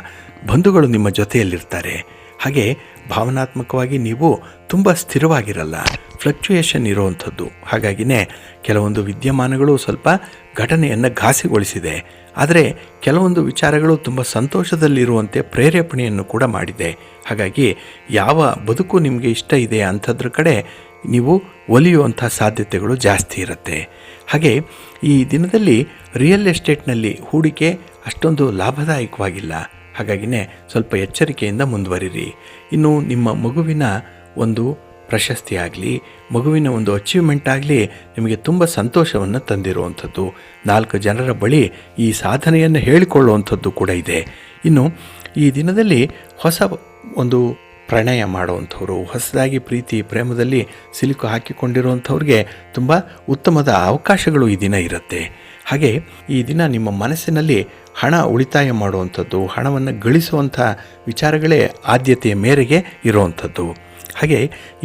S1: ಬಂಧುಗಳು ನಿಮ್ಮ ಜೊತೆಯಲ್ಲಿರ್ತಾರೆ. ಹಾಗೆ ಭಾವನಾತ್ಮಕವಾಗಿ ನೀವು ತುಂಬ ಸ್ಥಿರವಾಗಿರಲ್ಲ, ಫ್ಲಕ್ಚುಯೇಷನ್ ಇರುವಂಥದ್ದು. ಹಾಗಾಗಿನೇ ಕೆಲವೊಂದು ವಿದ್ಯಮಾನಗಳು ಸ್ವಲ್ಪ ಘಟನೆಯನ್ನು ಘಾಸಿಗೊಳಿಸಿದೆ. ಆದರೆ ಕೆಲವೊಂದು ವಿಚಾರಗಳು ತುಂಬ ಸಂತೋಷದಲ್ಲಿರುವಂತೆ ಪ್ರೇರೇಪಣೆಯನ್ನು ಕೂಡ ಮಾಡಿದೆ. ಹಾಗಾಗಿ ಯಾವ ಬದುಕು ನಿಮಗೆ ಇಷ್ಟ ಇದೆ ಅಂಥದ್ರ ಕಡೆ ನೀವು ಒಲಿಯುವಂಥ ಸಾಧ್ಯತೆಗಳು ಜಾಸ್ತಿ ಇರುತ್ತೆ. ಹಾಗೆ ಈ ದಿನದಲ್ಲಿ ರಿಯಲ್ ಎಸ್ಟೇಟ್ನಲ್ಲಿ ಹೂಡಿಕೆ ಅಷ್ಟೊಂದು ಲಾಭದಾಯಕವಾಗಿಲ್ಲ. ಹಾಗಾಗಿನೇ ಸ್ವಲ್ಪ ಎಚ್ಚರಿಕೆಯಿಂದ ಮುಂದುವರಿರಿ. ಇನ್ನು ನಿಮ್ಮ ಮಗುವಿನ ಒಂದು ಪ್ರಶಸ್ತಿ ಆಗಲಿ, ಮಗುವಿನ ಒಂದು ಅಚೀವ್ಮೆಂಟ್ ಆಗಲಿ ನಿಮಗೆ ತುಂಬ ಸಂತೋಷವನ್ನು ತಂದಿರುವಂಥದ್ದು. 4 ಜನರ ಬಳಿ ಈ ಸಾಧನೆಯನ್ನು ಹೇಳಿಕೊಳ್ಳುವಂಥದ್ದು ಕೂಡ ಇದೆ. ಇನ್ನು ಈ ದಿನದಲ್ಲಿ ಹೊಸ ಒಂದು ಪ್ರಣಯ ಮಾಡುವಂಥವ್ರು, ಹೊಸದಾಗಿ ಪ್ರೀತಿ ಪ್ರೇಮದಲ್ಲಿ ಸಿಲುಕು ಹಾಕಿಕೊಂಡಿರುವಂಥವ್ರಿಗೆ ತುಂಬ ಉತ್ತಮದ ಅವಕಾಶಗಳು ಈ ದಿನ ಇರುತ್ತೆ. ಹಾಗೆ ಈ ದಿನ ನಿಮ್ಮ ಮನಸ್ಸಿನಲ್ಲಿ ಹಣ ಉಳಿತಾಯ ಮಾಡುವಂಥದ್ದು, ಹಣವನ್ನು ಗಳಿಸುವಂಥ ವಿಚಾರಗಳೇ ಆದ್ಯತೆಯ ಮೇರೆಗೆ ಇರುವಂಥದ್ದು. ಹಾಗೆ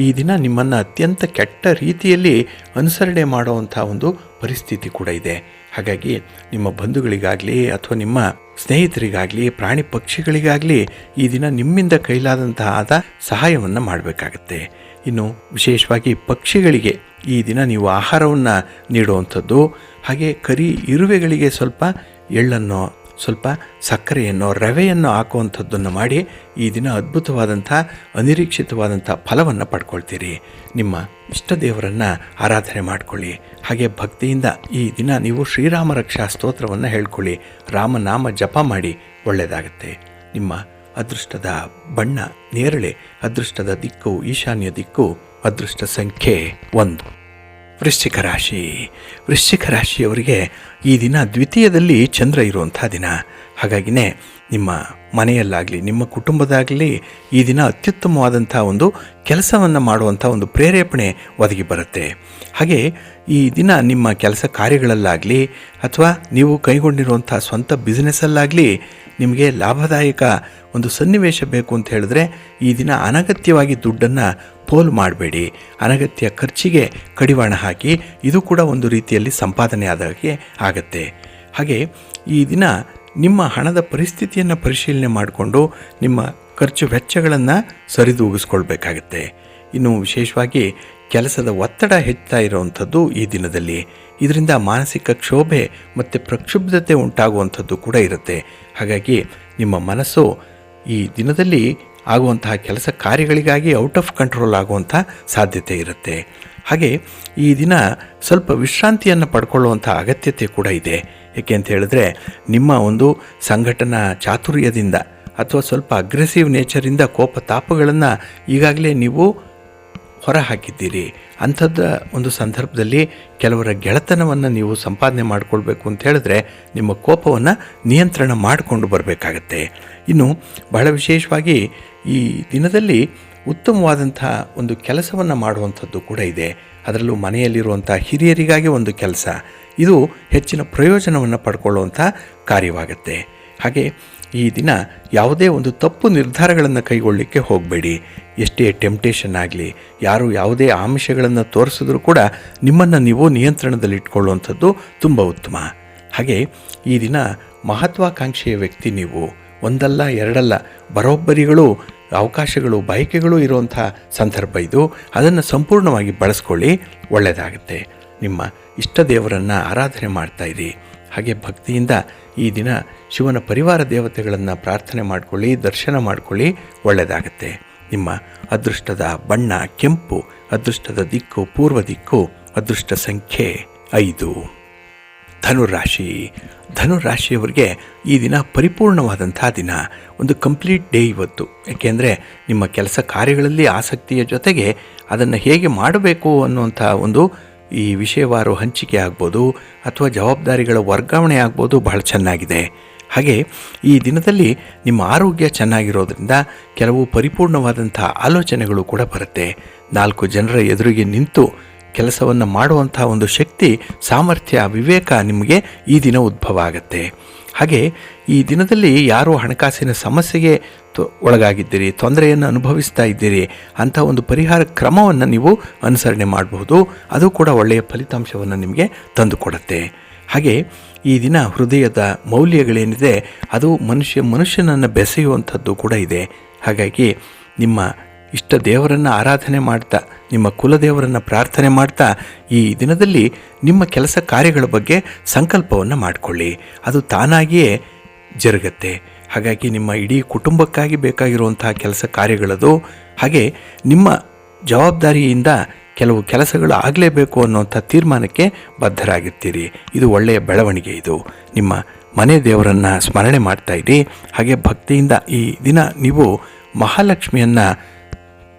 S1: ಈ ದಿನ ನಿಮ್ಮನ್ನು ಅತ್ಯಂತ ಕೆಟ್ಟ ರೀತಿಯಲ್ಲಿ ಅನುಸರಣೆ ಮಾಡುವಂಥ ಒಂದು ಪರಿಸ್ಥಿತಿ ಕೂಡ ಇದೆ. ಹಾಗಾಗಿ ನಿಮ್ಮ ಬಂಧುಗಳಿಗಾಗಲಿ ಅಥವಾ ನಿಮ್ಮ ಸ್ನೇಹಿತರಿಗಾಗಲಿ ಪ್ರಾಣಿ ಪಕ್ಷಿಗಳಿಗಾಗಲಿ ಈ ದಿನ ನಿಮ್ಮಿಂದ ಕೈಲಾದಂತಹ ಸಹಾಯವನ್ನು ಮಾಡಬೇಕಾಗತ್ತೆ. ಇನ್ನು ವಿಶೇಷವಾಗಿ ಪಕ್ಷಿಗಳಿಗೆ ಈ ದಿನ ನೀವು ಆಹಾರವನ್ನು ನೀಡುವಂಥದ್ದು. ಹಾಗೆ ಕರಿ ಇರುವೆಗಳಿಗೆ ಸ್ವಲ್ಪ ಎಳ್ಳನ್ನು, ಸ್ವಲ್ಪ ಸಕ್ಕರೆಯನ್ನು, ರವೆಯನ್ನು ಹಾಕುವಂಥದ್ದನ್ನು ಮಾಡಿ ಈ ದಿನ ಅದ್ಭುತವಾದಂಥ ಅನಿರೀಕ್ಷಿತವಾದಂಥ ಫಲವನ್ನು ಪಡ್ಕೊಳ್ತೀರಿ. ನಿಮ್ಮ ಇಷ್ಟ ದೇವರನ್ನು ಆರಾಧನೆ ಮಾಡಿಕೊಳ್ಳಿ. ಹಾಗೆ ಭಕ್ತಿಯಿಂದ ಈ ದಿನ ನೀವು ಶ್ರೀರಾಮ ರಕ್ಷಾ ಸ್ತೋತ್ರವನ್ನು ಹೇಳ್ಕೊಳ್ಳಿ, ರಾಮನಾಮ ಜಪ ಮಾಡಿ, ಒಳ್ಳೆಯದಾಗುತ್ತೆ. ನಿಮ್ಮ ಅದೃಷ್ಟದ ಬಣ್ಣ ನೇರಳೆ, ಅದೃಷ್ಟದ ದಿಕ್ಕು ಈಶಾನ್ಯ ದಿಕ್ಕು, ಅದೃಷ್ಟ ಸಂಖ್ಯೆ 1. ವೃಶ್ಚಿಕ ರಾಶಿ. ವೃಶ್ಚಿಕ ರಾಶಿಯವರಿಗೆ ಈ ದಿನ ದ್ವಿತೀಯದಲ್ಲಿ ಚಂದ್ರ ಇರುವಂಥ ದಿನ. ಹಾಗಾಗಿನೇ ನಿಮ್ಮ ಮನೆಯಲ್ಲಾಗಲಿ ನಿಮ್ಮ ಕುಟುಂಬದಾಗಲಿ ಈ ದಿನ ಅತ್ಯುತ್ತಮವಾದಂಥ ಒಂದು ಕೆಲಸವನ್ನು ಮಾಡುವಂಥ ಒಂದು ಪ್ರೇರೇಪಣೆ ಒದಗಿ ಬರುತ್ತೆ. ಹಾಗೆ ಈ ದಿನ ನಿಮ್ಮ ಕೆಲಸ ಕಾರ್ಯಗಳಲ್ಲಾಗಲಿ ಅಥವಾ ನೀವು ಕೈಗೊಂಡಿರುವಂಥ ಸ್ವಂತ ಬಿಸ್ನೆಸ್ಸಲ್ಲಾಗಲಿ ನಿಮಗೆ ಲಾಭದಾಯಕ ಒಂದು ಸನ್ನಿವೇಶ ಬೇಕು ಅಂತ ಹೇಳಿದ್ರೆ ಈ ದಿನ ಅನಗತ್ಯವಾಗಿ ದುಡ್ಡನ್ನು ಪೋಲು ಮಾಡಬೇಡಿ. ಅನಗತ್ಯ ಖರ್ಚಿಗೆ ಕಡಿವಾಣ ಹಾಕಿ, ಇದು ಕೂಡ ಒಂದು ರೀತಿಯಲ್ಲಿ ಸಂಪಾದನೆ ಆದಾಗೆ ಆಗತ್ತೆ. ಹಾಗೆ ಈ ದಿನ ನಿಮ್ಮ ಹಣದ ಪರಿಸ್ಥಿತಿಯನ್ನು ಪರಿಶೀಲನೆ ಮಾಡಿಕೊಂಡು ನಿಮ್ಮ ಖರ್ಚು ವೆಚ್ಚಗಳನ್ನು ಸರಿದೂಗಿಸ್ಕೊಳ್ಬೇಕಾಗತ್ತೆ. ಇನ್ನು ವಿಶೇಷವಾಗಿ ಕೆಲಸದ ಒತ್ತಡ ಹೆಚ್ಚುತ್ತಾ ಇರುವಂಥದ್ದು ಈ ದಿನದಲ್ಲಿ. ಇದರಿಂದ ಮಾನಸಿಕ ಕ್ಷೋಭೆ ಮತ್ತು ಪ್ರಕ್ಷುಬ್ಧತೆ ಉಂಟಾಗುವಂಥದ್ದು ಕೂಡ ಇರುತ್ತೆ. ಹಾಗಾಗಿ ನಿಮ್ಮ ಮನಸ್ಸು ಈ ದಿನದಲ್ಲಿ ಆಗುವಂತಹ ಕೆಲಸ ಕಾರ್ಯಗಳಿಗಾಗಿ ಔಟ್ ಆಫ್ ಕಂಟ್ರೋಲ್ ಆಗುವಂಥ ಸಾಧ್ಯತೆ ಇರುತ್ತೆ. ಹಾಗೆ ಈ ದಿನ ಸ್ವಲ್ಪ ವಿಶ್ರಾಂತಿಯನ್ನು ಪಡ್ಕೊಳ್ಳುವಂಥ ಅಗತ್ಯತೆ ಕೂಡ ಇದೆ. ಏಕೆ ಅಂತ ಹೇಳಿದ್ರೆ ನಿಮ್ಮ ಒಂದು ಸಂಘಟನಾ ಚಾತುರ್ಯದಿಂದ ಅಥವಾ ಸ್ವಲ್ಪ ಅಗ್ರೆಸಿವ್ ನೇಚರಿಂದ ಕೋಪ ತಾಪಗಳನ್ನು ಈಗಾಗಲೇ ನೀವು ಹೊರ ಹಾಕಿದ್ದೀರಿ. ಅಂಥದ್ದು ಒಂದು ಸಂದರ್ಭದಲ್ಲಿ ಕೆಲವರ ಗೆಳೆತನವನ್ನು ನೀವು ಸಂಪಾದನೆ ಮಾಡಿಕೊಳ್ಬೇಕು ಅಂತ ಹೇಳಿದ್ರೆ ನಿಮ್ಮ ಕೋಪವನ್ನು ನಿಯಂತ್ರಣ ಮಾಡಿಕೊಂಡು ಬರಬೇಕಾಗತ್ತೆ. ಇನ್ನು ಬಹಳ ವಿಶೇಷವಾಗಿ ಈ ದಿನದಲ್ಲಿ ಉತ್ತಮವಾದಂಥ ಒಂದು ಕೆಲಸವನ್ನು ಮಾಡುವಂಥದ್ದು ಕೂಡ ಇದೆ. ಅದರಲ್ಲೂ ಮನೆಯಲ್ಲಿರುವಂಥ ಹಿರಿಯರಿಗಾಗಿ ಒಂದು ಕೆಲಸ, ಇದು ಹೆಚ್ಚಿನ ಪ್ರಯೋಜನವನ್ನು ಪಡ್ಕೊಳ್ಳುವಂಥ ಕಾರ್ಯವಾಗುತ್ತೆ. ಹಾಗೆ ಈ ದಿನ ಯಾವುದೇ ಒಂದು ತಪ್ಪು ನಿರ್ಧಾರಗಳನ್ನು ಕೈಗೊಳ್ಳಲಿಕ್ಕೆ ಹೋಗಬೇಡಿ. ಎಷ್ಟೇ ಟೆಂಪ್ಟೇಷನ್ ಆಗಲಿ, ಯಾರು ಯಾವುದೇ ಆಮಿಷಗಳನ್ನು ತೋರಿಸಿದ್ರೂ ಕೂಡ ನಿಮ್ಮನ್ನು ನೀವು ನಿಯಂತ್ರಣದಲ್ಲಿಟ್ಕೊಳ್ಳುವಂಥದ್ದು ತುಂಬ ಉತ್ತಮ. ಹಾಗೆ ಈ ದಿನ ಮಹತ್ವಾಕಾಂಕ್ಷೆಯ ವ್ಯಕ್ತಿ ನೀವು. ಒಂದಲ್ಲ ಎರಡಲ್ಲ, ಬರೋಬ್ಬರಿಗಳು ಅವಕಾಶಗಳು ಬಯಕೆಗಳು ಇರುವಂಥ ಸಂದರ್ಭ ಇದು. ಅದನ್ನು ಸಂಪೂರ್ಣವಾಗಿ ಬಳಸ್ಕೊಳ್ಳಿ, ಒಳ್ಳೆಯದಾಗುತ್ತೆ. ನಿಮ್ಮ ಇಷ್ಟ ದೇವರನ್ನು ಆರಾಧನೆ ಮಾಡ್ತಾಯಿರಿ. ಹಾಗೆ ಭಕ್ತಿಯಿಂದ ಈ ದಿನ ಶಿವನ ಪರಿವಾರ ದೇವತೆಗಳನ್ನು ಪ್ರಾರ್ಥನೆ ಮಾಡಿಕೊಳ್ಳಿ, ದರ್ಶನ ಮಾಡಿಕೊಳ್ಳಿ, ಒಳ್ಳೆಯದಾಗುತ್ತೆ. ನಿಮ್ಮ ಅದೃಷ್ಟದ ಬಣ್ಣ ಕೆಂಪು, ಅದೃಷ್ಟದ ದಿಕ್ಕು ಪೂರ್ವ ದಿಕ್ಕು, ಅದೃಷ್ಟ ಸಂಖ್ಯೆ 5. ಧನುರಾಶಿ. ಧನುರಾಶಿಯವರಿಗೆ ಈ ದಿನ ಪರಿಪೂರ್ಣವಾದಂಥ ದಿನ, ಒಂದು ಕಂಪ್ಲೀಟ್ ಡೇ ಇವತ್ತು. ಏಕೆಂದರೆ ನಿಮ್ಮ ಕೆಲಸ ಕಾರ್ಯಗಳಲ್ಲಿ ಆಸಕ್ತಿಯ ಜೊತೆಗೆ ಅದನ್ನು ಹೇಗೆ ಮಾಡಬೇಕು ಅನ್ನುವಂಥ ಒಂದು ಈ ವಿಷಯವಾರು ಹಂಚಿಕೆ ಆಗ್ಬೋದು ಅಥವಾ ಜವಾಬ್ದಾರಿಗಳ ವರ್ಗಾವಣೆ ಆಗ್ಬೋದು, ಬಹಳ ಚೆನ್ನಾಗಿದೆ. ಹಾಗೆ ಈ ದಿನದಲ್ಲಿ ನಿಮ್ಮ ಆರೋಗ್ಯ ಚೆನ್ನಾಗಿರೋದ್ರಿಂದ ಕೆಲವು ಪರಿಪೂರ್ಣವಾದಂಥ ಆಲೋಚನೆಗಳು ಕೂಡ ಬರುತ್ತೆ. 4 ಜನರ ಎದುರಿಗೆ ನಿಂತು ಕೆಲಸವನ್ನು ಮಾಡುವಂಥ ಒಂದು ಶಕ್ತಿ, ಸಾಮರ್ಥ್ಯ, ವಿವೇಕ ನಿಮಗೆ ಈ ದಿನ ಉದ್ಭವ ಆಗುತ್ತೆ. ಹಾಗೆ ಈ ದಿನದಲ್ಲಿ ಯಾರು ಹಣಕಾಸಿನ ಸಮಸ್ಯೆಗೆ ಒಳಗಾಗಿದ್ದೀರಿ, ತೊಂದರೆಯನ್ನು ಅನುಭವಿಸ್ತಾ ಇದ್ದೀರಿ, ಅಂಥ ಒಂದು ಪರಿಹಾರ ಕ್ರಮವನ್ನು ನೀವು ಅನುಸರಣೆ ಮಾಡಬಹುದು. ಅದು ಕೂಡ ಒಳ್ಳೆಯ ಫಲಿತಾಂಶವನ್ನು ನಿಮಗೆ ತಂದುಕೊಡುತ್ತೆ. ಹಾಗೆ ಈ ದಿನ ಹೃದಯದ ಮೌಲ್ಯಗಳೇನಿದೆ ಅದು ಮನುಷ್ಯನನ್ನು ಬೆಸೆಯುವಂಥದ್ದು ಕೂಡ ಇದೆ. ಹಾಗಾಗಿ ನಿಮ್ಮ ಇಷ್ಟ ದೇವರನ್ನು ಆರಾಧನೆ ಮಾಡ್ತಾ, ನಿಮ್ಮ ಕುಲದೇವರನ್ನು ಪ್ರಾರ್ಥನೆ ಮಾಡ್ತಾ ಈ ದಿನದಲ್ಲಿ ನಿಮ್ಮ ಕೆಲಸ ಕಾರ್ಯಗಳ ಬಗ್ಗೆ ಸಂಕಲ್ಪವನ್ನು ಮಾಡಿಕೊಳ್ಳಿ. ಅದು ತಾನಾಗಿಯೇ ಜರುಗತ್ತೆ. ಹಾಗಾಗಿ ನಿಮ್ಮ ಇಡೀ ಕುಟುಂಬಕ್ಕಾಗಿ ಬೇಕಾಗಿರುವಂತಹ ಕೆಲಸ ಕಾರ್ಯಗಳದು. ಹಾಗೆ ನಿಮ್ಮ ಜವಾಬ್ದಾರಿಯಿಂದ ಕೆಲವು ಕೆಲಸಗಳು ಆಗಲೇಬೇಕು ಅನ್ನುವಂಥ ತೀರ್ಮಾನಕ್ಕೆ ಬದ್ಧರಾಗಿರ್ತೀರಿ. ಇದು ಒಳ್ಳೆಯ ಬೆಳವಣಿಗೆ. ಇದು ನಿಮ್ಮ ಮನೆ ದೇವರನ್ನು ಸ್ಮರಣೆ ಮಾಡ್ತಾಯಿರಿ. ಹಾಗೆ ಭಕ್ತಿಯಿಂದ ಈ ದಿನ ನೀವು ಮಹಾಲಕ್ಷ್ಮಿಯನ್ನು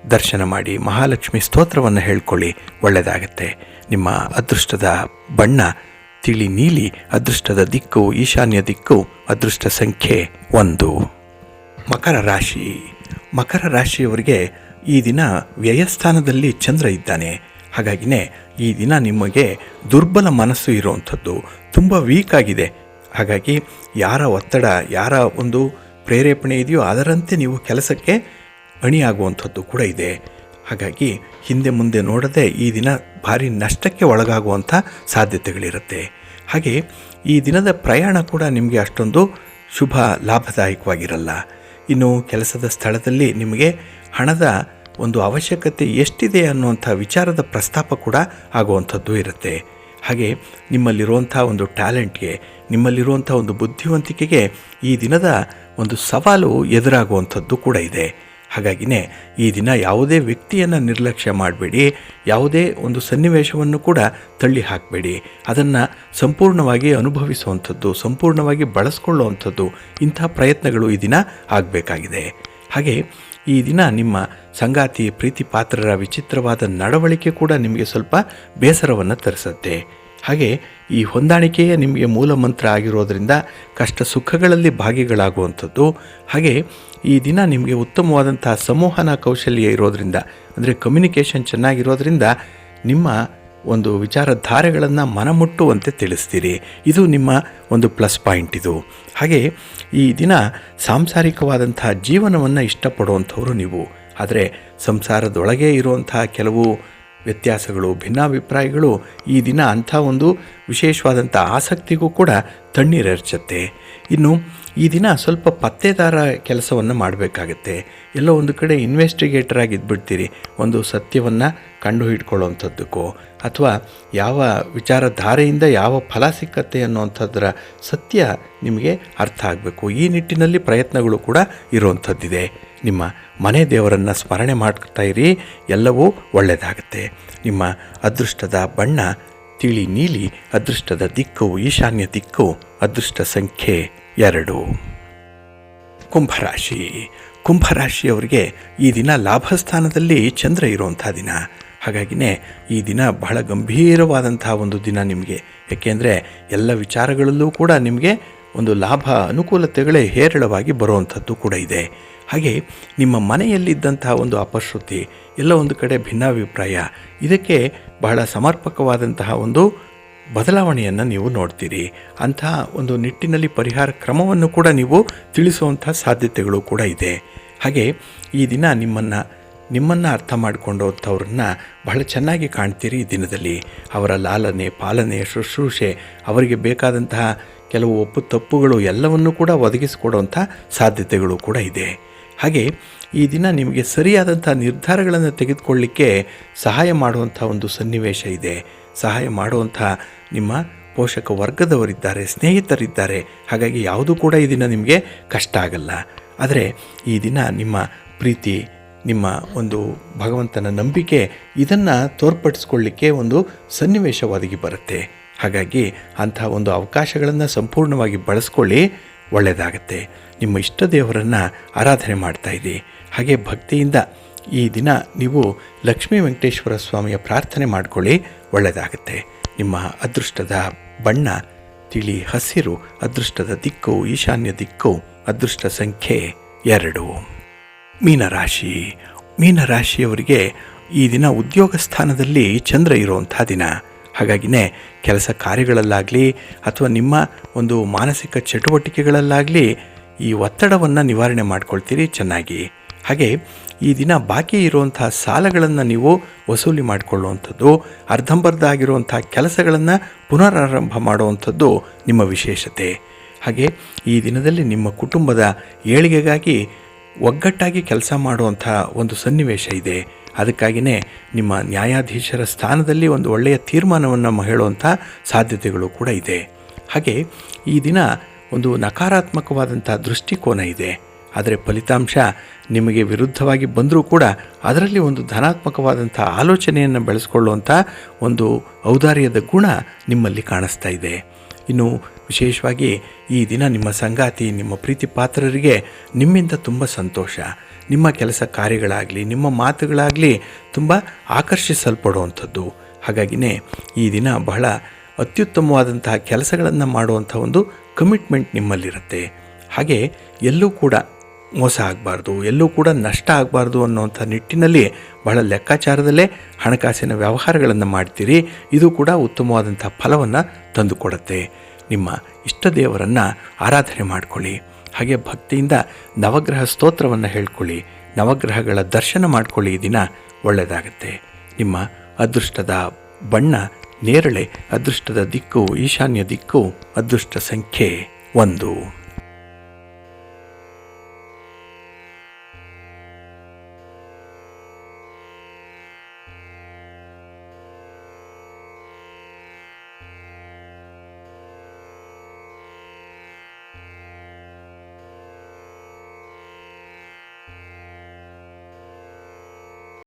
S1: ದರ್ಶನ ಮಾಡಿ, ಮಹಾಲಕ್ಷ್ಮಿ ಸ್ತೋತ್ರವನ್ನು ಹೇಳ್ಕೊಳ್ಳಿ, ಒಳ್ಳೆಯದಾಗತ್ತೆ. ನಿಮ್ಮ ಅದೃಷ್ಟದ ಬಣ್ಣ ತಿಳಿ ನೀಲಿ, ಅದೃಷ್ಟದ ದಿಕ್ಕು ಈಶಾನ್ಯ ದಿಕ್ಕು, ಅದೃಷ್ಟ ಸಂಖ್ಯೆ 1. ಮಕರ ರಾಶಿ. ಮಕರ ರಾಶಿಯವರಿಗೆ ಈ ದಿನ ವ್ಯಯಸ್ಥಾನದಲ್ಲಿ ಚಂದ್ರ ಇದ್ದಾನೆ. ಹಾಗಾಗಿನೇ ಈ ದಿನ ನಿಮಗೆ ದುರ್ಬಲ ಮನಸ್ಸು ಇರುವಂಥದ್ದು, ತುಂಬ ವೀಕ್ ಆಗಿದೆ. ಹಾಗಾಗಿ ಯಾರ ಒತ್ತಡ, ಯಾರ ಒಂದು ಪ್ರೇರೇಪಣೆ ಇದೆಯೋ ಅದರಂತೆ ನೀವು ಕೆಲಸಕ್ಕೆ ಅಣಿಯಾಗುವಂಥದ್ದು ಕೂಡ ಇದೆ. ಹಾಗಾಗಿ ಹಿಂದೆ ಮುಂದೆ ನೋಡದೆ ಈ ದಿನ ಭಾರಿ ನಷ್ಟಕ್ಕೆ ಒಳಗಾಗುವಂಥ ಸಾಧ್ಯತೆಗಳಿರುತ್ತೆ. ಹಾಗೆ ಈ ದಿನದ ಪ್ರಯಾಣ ಕೂಡ ನಿಮಗೆ ಅಷ್ಟೊಂದು ಶುಭ ಲಾಭದಾಯಕವಾಗಿರಲ್ಲ. ಇನ್ನು ಕೆಲಸದ ಸ್ಥಳದಲ್ಲಿ ನಿಮಗೆ ಹಣದ ಒಂದು ಅವಶ್ಯಕತೆ ಎಷ್ಟಿದೆ ಅನ್ನುವಂಥ ವಿಚಾರದ ಪ್ರಸ್ತಾಪ ಕೂಡ ಆಗುವಂಥದ್ದು ಇರುತ್ತೆ. ಹಾಗೆ ನಿಮ್ಮಲ್ಲಿರುವಂಥ ಒಂದು ಟ್ಯಾಲೆಂಟ್ಗೆ, ನಿಮ್ಮಲ್ಲಿರುವಂಥ ಒಂದು ಬುದ್ಧಿವಂತಿಕೆಗೆ ಈ ದಿನದ ಒಂದು ಸವಾಲು ಎದುರಾಗುವಂಥದ್ದು ಕೂಡ ಇದೆ. ಹಾಗಾಗಿನೇ ಈ ದಿನ ಯಾವುದೇ ವ್ಯಕ್ತಿಯನ್ನು ನಿರ್ಲಕ್ಷ್ಯ ಮಾಡಬೇಡಿ, ಯಾವುದೇ ಒಂದು ಸನ್ನಿವೇಶವನ್ನು ಕೂಡ ತಳ್ಳಿ ಹಾಕಬೇಡಿ. ಅದನ್ನು ಸಂಪೂರ್ಣವಾಗಿ ಅನುಭವಿಸುವಂಥದ್ದು, ಸಂಪೂರ್ಣವಾಗಿ ಬಳಸ್ಕೊಳ್ಳುವಂಥದ್ದು, ಇಂಥ ಪ್ರಯತ್ನಗಳು ಈ ದಿನ ಆಗಬೇಕಾಗಿದೆ. ಹಾಗೆ ಈ ದಿನ ನಿಮ್ಮ ಸಂಗಾತಿ, ಪ್ರೀತಿ ಪಾತ್ರರ ವಿಚಿತ್ರವಾದ ನಡವಳಿಕೆ ಕೂಡ ನಿಮಗೆ ಸ್ವಲ್ಪ ಬೇಸರವನ್ನು ತರಿಸುತ್ತೆ. ಹಾಗೆ ಈ ಹೊಂದಾಣಿಕೆಯೇ ನಿಮಗೆ ಮೂಲ ಮಂತ್ರ ಆಗಿರೋದರಿಂದ ಕಷ್ಟ ಸುಖಗಳಲ್ಲಿ ಭಾಗಿಗಳಾಗುವಂಥದ್ದು. ಹಾಗೆ ಈ ದಿನ ನಿಮಗೆ ಉತ್ತಮವಾದಂಥ ಸಂವಹನ ಕೌಶಲ್ಯ ಇರೋದರಿಂದ, ಅಂದರೆ ಕಮ್ಯುನಿಕೇಷನ್ ಚೆನ್ನಾಗಿರೋದ್ರಿಂದ ನಿಮ್ಮ ಒಂದು ವಿಚಾರಧಾರೆಗಳನ್ನು ಮನಮುಟ್ಟುವಂತೆ ತಿಳಿಸ್ತೀರಿ. ಇದು ನಿಮ್ಮ ಒಂದು ಪ್ಲಸ್ ಪಾಯಿಂಟ್ ಇದು. ಹಾಗೆ ಈ ದಿನ ಸಾಂಸಾರಿಕವಾದಂಥ ಜೀವನವನ್ನು ಇಷ್ಟಪಡುವಂಥವರು ನೀವು. ಆದರೆ ಸಂಸಾರದೊಳಗೆ ಇರುವಂಥ ಕೆಲವು ವ್ಯತ್ಯಾಸಗಳು, ಭಿನ್ನಾಭಿಪ್ರಾಯಗಳು ಈ ದಿನ ಅಂಥ ಒಂದು ವಿಶೇಷವಾದಂಥ ಆಸಕ್ತಿಗೂ ಕೂಡ ತಣ್ಣೀರೆರ್ಚುತ್ತೆ. ಇನ್ನು ಈ ದಿನ ಸ್ವಲ್ಪ ಪತ್ತೇದಾರ ಕೆಲಸವನ್ನು ಮಾಡಬೇಕಾಗತ್ತೆ. ಎಲ್ಲೋ ಒಂದು ಕಡೆ ಇನ್ವೆಸ್ಟಿಗೇಟರ್ ಆಗಿದ್ಬಿಡ್ತೀರಿ. ಒಂದು ಸತ್ಯವನ್ನು ಕಂಡು ಹಿಡ್ಕೊಳ್ಳೋವಂಥದ್ದಕ್ಕೋ ಅಥವಾ ಯಾವ ವಿಚಾರಧಾರೆಯಿಂದ ಯಾವ ಫಲ ಸಿಕ್ಕತ್ತೆ ಅನ್ನೋವಂಥದ್ರ ಸತ್ಯ ನಿಮಗೆ ಅರ್ಥ ಆಗಬೇಕು. ಈ ನಿಟ್ಟಿನಲ್ಲಿ ಪ್ರಯತ್ನಗಳು ಕೂಡ ಇರುವಂಥದ್ದಿದೆ. ನಿಮ್ಮ ಮನೆ ದೇವರನ್ನು ಸ್ಮರಣೆ ಮಾಡ್ತಾ ಇರಿ, ಎಲ್ಲವೂ ಒಳ್ಳೆಯದಾಗುತ್ತೆ. ನಿಮ್ಮ ಅದೃಷ್ಟದ ಬಣ್ಣ ತಿಳಿ ನೀಲಿ, ಅದೃಷ್ಟದ ದಿಕ್ಕು ಈಶಾನ್ಯ ದಿಕ್ಕು, ಅದೃಷ್ಟ ಸಂಖ್ಯೆ 2. ಕುಂಭರಾಶಿ. ಕುಂಭರಾಶಿಯವರಿಗೆ ಈ ದಿನ ಲಾಭಸ್ಥಾನದಲ್ಲಿ ಚಂದ್ರ ಇರುವಂಥ ದಿನ. ಹಾಗಾಗಿನೇ ಈ ದಿನ ಬಹಳ ಗಂಭೀರವಾದಂತಹ ಒಂದು ದಿನ ನಿಮಗೆ. ಏಕೆಂದರೆ ಎಲ್ಲ ವಿಚಾರಗಳಲ್ಲೂ ಕೂಡ ನಿಮಗೆ ಒಂದು ಲಾಭ ಅನುಕೂಲತೆಗಳೇ ಹೇರಳವಾಗಿ ಬರುವಂಥದ್ದು ಕೂಡ ಇದೆ. ಹಾಗೆ ನಿಮ್ಮ ಮನೆಯಲ್ಲಿದ್ದಂತಹ ಒಂದು ಅಪಶ್ರುತಿ, ಎಲ್ಲ ಒಂದು ಕಡೆ ಭಿನ್ನಾಭಿಪ್ರಾಯ, ಇದಕ್ಕೆ ಬಹಳ ಸಮರ್ಪಕವಾದಂತಹ ಒಂದು ಬದಲಾವಣೆಯನ್ನು ನೀವು ನೋಡ್ತೀರಿ. ಅಂತಹ ಒಂದು ನಿಟ್ಟಿನಲ್ಲಿ ಪರಿಹಾರ ಕ್ರಮವನ್ನು ಕೂಡ ನೀವು ತಿಳಿಸುವಂಥ ಸಾಧ್ಯತೆಗಳು ಕೂಡ ಇದೆ. ಹಾಗೆ ಈ ದಿನ ನಿಮ್ಮನ್ನು ಅರ್ಥ ಮಾಡಿಕೊಂಡಂಥವ್ರನ್ನ ಬಹಳ ಚೆನ್ನಾಗಿ ಕಾಣ್ತೀರಿ. ಈ ದಿನದಲ್ಲಿ ಅವರ ಲಾಲನೆ, ಪಾಲನೆ, ಶುಶ್ರೂಷೆ, ಅವರಿಗೆ ಬೇಕಾದಂತಹ ಕೆಲವು ಒಪ್ಪು ತಪ್ಪುಗಳು ಎಲ್ಲವನ್ನೂ ಕೂಡ ಒದಗಿಸಿಕೊಡುವಂಥ ಸಾಧ್ಯತೆಗಳು ಕೂಡ ಇದೆ. ಹಾಗೆ ಈ ದಿನ ನಿಮಗೆ ಸರಿಯಾದಂಥ ನಿರ್ಧಾರಗಳನ್ನು ತೆಗೆದುಕೊಳ್ಳಿಕ್ಕೆ ಸಹಾಯ ಮಾಡುವಂಥ ಒಂದು ಸನ್ನಿವೇಶ ಇದೆ. ಸಹಾಯ ಮಾಡುವಂಥ ನಿಮ್ಮ ಪೋಷಕ ವರ್ಗದವರಿದ್ದಾರೆ, ಸ್ನೇಹಿತರಿದ್ದಾರೆ. ಹಾಗಾಗಿ ಯಾವುದೂ ಕೂಡ ಈ ದಿನ ನಿಮಗೆ ಕಷ್ಟ ಆಗಲ್ಲ. ಆದರೆ ಈ ದಿನ ನಿಮ್ಮ ಪ್ರೀತಿ, ನಿಮ್ಮ ಒಂದು ಭಗವಂತನ ನಂಬಿಕೆ, ಇದನ್ನು ತೋರ್ಪಡಿಸ್ಕೊಳ್ಳಿಕ್ಕೆ ಒಂದು ಸನ್ನಿವೇಶ ಒದಗಿ ಬರುತ್ತೆ. ಹಾಗಾಗಿ ಅಂಥ ಒಂದು ಅವಕಾಶಗಳನ್ನು ಸಂಪೂರ್ಣವಾಗಿ ಬಳಸ್ಕೊಳ್ಳಿ, ಒಳ್ಳೆಯದಾಗತ್ತೆ. ನಿಮ್ಮ ಇಷ್ಟ ದೇವರನ್ನು ಆರಾಧನೆ ಮಾಡ್ತಾಯಿರಿ. ಹಾಗೆ ಭಕ್ತಿಯಿಂದ ಈ ದಿನ ನೀವು ಲಕ್ಷ್ಮೀ ವೆಂಕಟೇಶ್ವರ ಸ್ವಾಮಿಯ ಪ್ರಾರ್ಥನೆ ಮಾಡಿಕೊಳ್ಳಿ, ಒಳ್ಳೆಯದಾಗತ್ತೆ. ನಿಮ್ಮ ಅದೃಷ್ಟದ ಬಣ್ಣ ತಿಳಿ ಹಸಿರು, ಅದೃಷ್ಟದ ದಿಕ್ಕು ಈಶಾನ್ಯ ದಿಕ್ಕು, ಅದೃಷ್ಟ ಸಂಖ್ಯೆ 2. ಮೀನರಾಶಿ. ಮೀನರಾಶಿಯವರಿಗೆ ಈ ದಿನ ಉದ್ಯೋಗ ಸ್ಥಾನದಲ್ಲಿ ಚಂದ್ರ ಇರುವಂಥ ದಿನ. ಹಾಗಾಗಿನೇ ಕೆಲಸ ಕಾರ್ಯಗಳಲ್ಲಾಗಲಿ ಅಥವಾ ನಿಮ್ಮ ಒಂದು ಮಾನಸಿಕ ಚಟುವಟಿಕೆಗಳಲ್ಲಾಗಲಿ ಈ ಒತ್ತಡವನ್ನು ನಿವಾರಣೆ ಮಾಡ್ಕೊಳ್ತೀರಿ ಚೆನ್ನಾಗಿ. ಹಾಗೆ ಈ ದಿನ ಬಾಕಿ ಇರುವಂಥ ಸಾಲಗಳನ್ನು ನೀವು ವಸೂಲಿ ಮಾಡಿಕೊಳ್ಳುವಂಥದ್ದು, ಅರ್ಧಂಬರ್ಧ ಆಗಿರುವಂಥ ಕೆಲಸಗಳನ್ನು ಪುನರಾರಂಭ ಮಾಡುವಂಥದ್ದು ನಿಮ್ಮ ವಿಶೇಷತೆ. ಹಾಗೆ ಈ ದಿನದಲ್ಲಿ ನಿಮ್ಮ ಕುಟುಂಬದ ಏಳಿಗೆಗಾಗಿ ಒಗ್ಗಟ್ಟಾಗಿ ಕೆಲಸ ಮಾಡುವಂಥ ಒಂದು ಸನ್ನಿವೇಶ ಇದೆ. ಅದಕ್ಕಾಗಿಯೇ ನಿಮ್ಮ ನ್ಯಾಯಾಧೀಶರ ಸ್ಥಾನದಲ್ಲಿ ಒಂದು ಒಳ್ಳೆಯ ತೀರ್ಮಾನವನ್ನು ಹೇಳುವಂಥ ಸಾಧ್ಯತೆಗಳು ಕೂಡ ಇದೆ. ಹಾಗೆ ಈ ದಿನ ಒಂದು ನಕಾರಾತ್ಮಕವಾದಂಥ ದೃಷ್ಟಿಕೋನ ಇದೆ. ಆದರೆ ಫಲಿತಾಂಶ ನಿಮಗೆ ವಿರುದ್ಧವಾಗಿ ಬಂದರೂ ಕೂಡ ಅದರಲ್ಲಿ ಒಂದು ಧನಾತ್ಮಕವಾದಂಥ ಆಲೋಚನೆಯನ್ನು ಬೆಳೆಸ್ಕೊಳ್ಳುವಂಥ ಒಂದು ಔದಾರ್ಯದ ಗುಣ ನಿಮ್ಮಲ್ಲಿ ಕಾಣಿಸ್ತಾ ಇದೆ. ಇನ್ನು ವಿಶೇಷವಾಗಿ ಈ ದಿನ ನಿಮ್ಮ ಸಂಗಾತಿ, ನಿಮ್ಮ ಪ್ರೀತಿ ಪಾತ್ರರಿಗೆ ನಿಮ್ಮಿಂದ ತುಂಬ ಸಂತೋಷ. ನಿಮ್ಮ ಕೆಲಸ ಕಾರ್ಯಗಳಾಗಲಿ, ನಿಮ್ಮ ಮಾತುಗಳಾಗಲಿ ತುಂಬ ಆಕರ್ಷಿಸಲ್ಪಡುವಂಥದ್ದು. ಹಾಗಾಗಿನೇ ಈ ದಿನ ಬಹಳ ಅತ್ಯುತ್ತಮವಾದಂತಹ ಕೆಲಸಗಳನ್ನು ಮಾಡುವಂಥ ಒಂದು ಕಮಿಟ್ಮೆಂಟ್ ನಿಮ್ಮಲ್ಲಿರುತ್ತೆ. ಹಾಗೆ ಎಲ್ಲೂ ಕೂಡ ಮೋಸ ಆಗಬಾರ್ದು, ಎಲ್ಲೂ ಕೂಡ ನಷ್ಟ ಆಗಬಾರ್ದು ಅನ್ನೋವಂಥ ನಿಟ್ಟಿನಲ್ಲಿ ಬಹಳ ಲೆಕ್ಕಾಚಾರದಲ್ಲೇ ಹಣಕಾಸಿನ ವ್ಯವಹಾರಗಳನ್ನು ಮಾಡ್ತೀರಿ. ಇದು ಕೂಡ ಉತ್ತಮವಾದಂಥ ಫಲವನ್ನು ತಂದುಕೊಡುತ್ತೆ. ನಿಮ್ಮ ಇಷ್ಟ ದೇವರನ್ನು ಆರಾಧನೆ ಮಾಡಿಕೊಳ್ಳಿ. ಹಾಗೆ ಭಕ್ತಿಯಿಂದ ನವಗ್ರಹ ಸ್ತೋತ್ರವನ್ನು ಹೇಳ್ಕೊಳ್ಳಿ, ನವಗ್ರಹಗಳ ದರ್ಶನ ಮಾಡಿಕೊಳ್ಳಿ. ಈ ದಿನ ಒಳ್ಳೆಯದಾಗುತ್ತೆ. ನಿಮ್ಮ ಅದೃಷ್ಟದ ಬಣ್ಣ ನೇರಳೆ, ಅದೃಷ್ಟದ ದಿಕ್ಕು ಈಶಾನ್ಯ ದಿಕ್ಕು, ಅದೃಷ್ಟ ಸಂಖ್ಯೆ 1.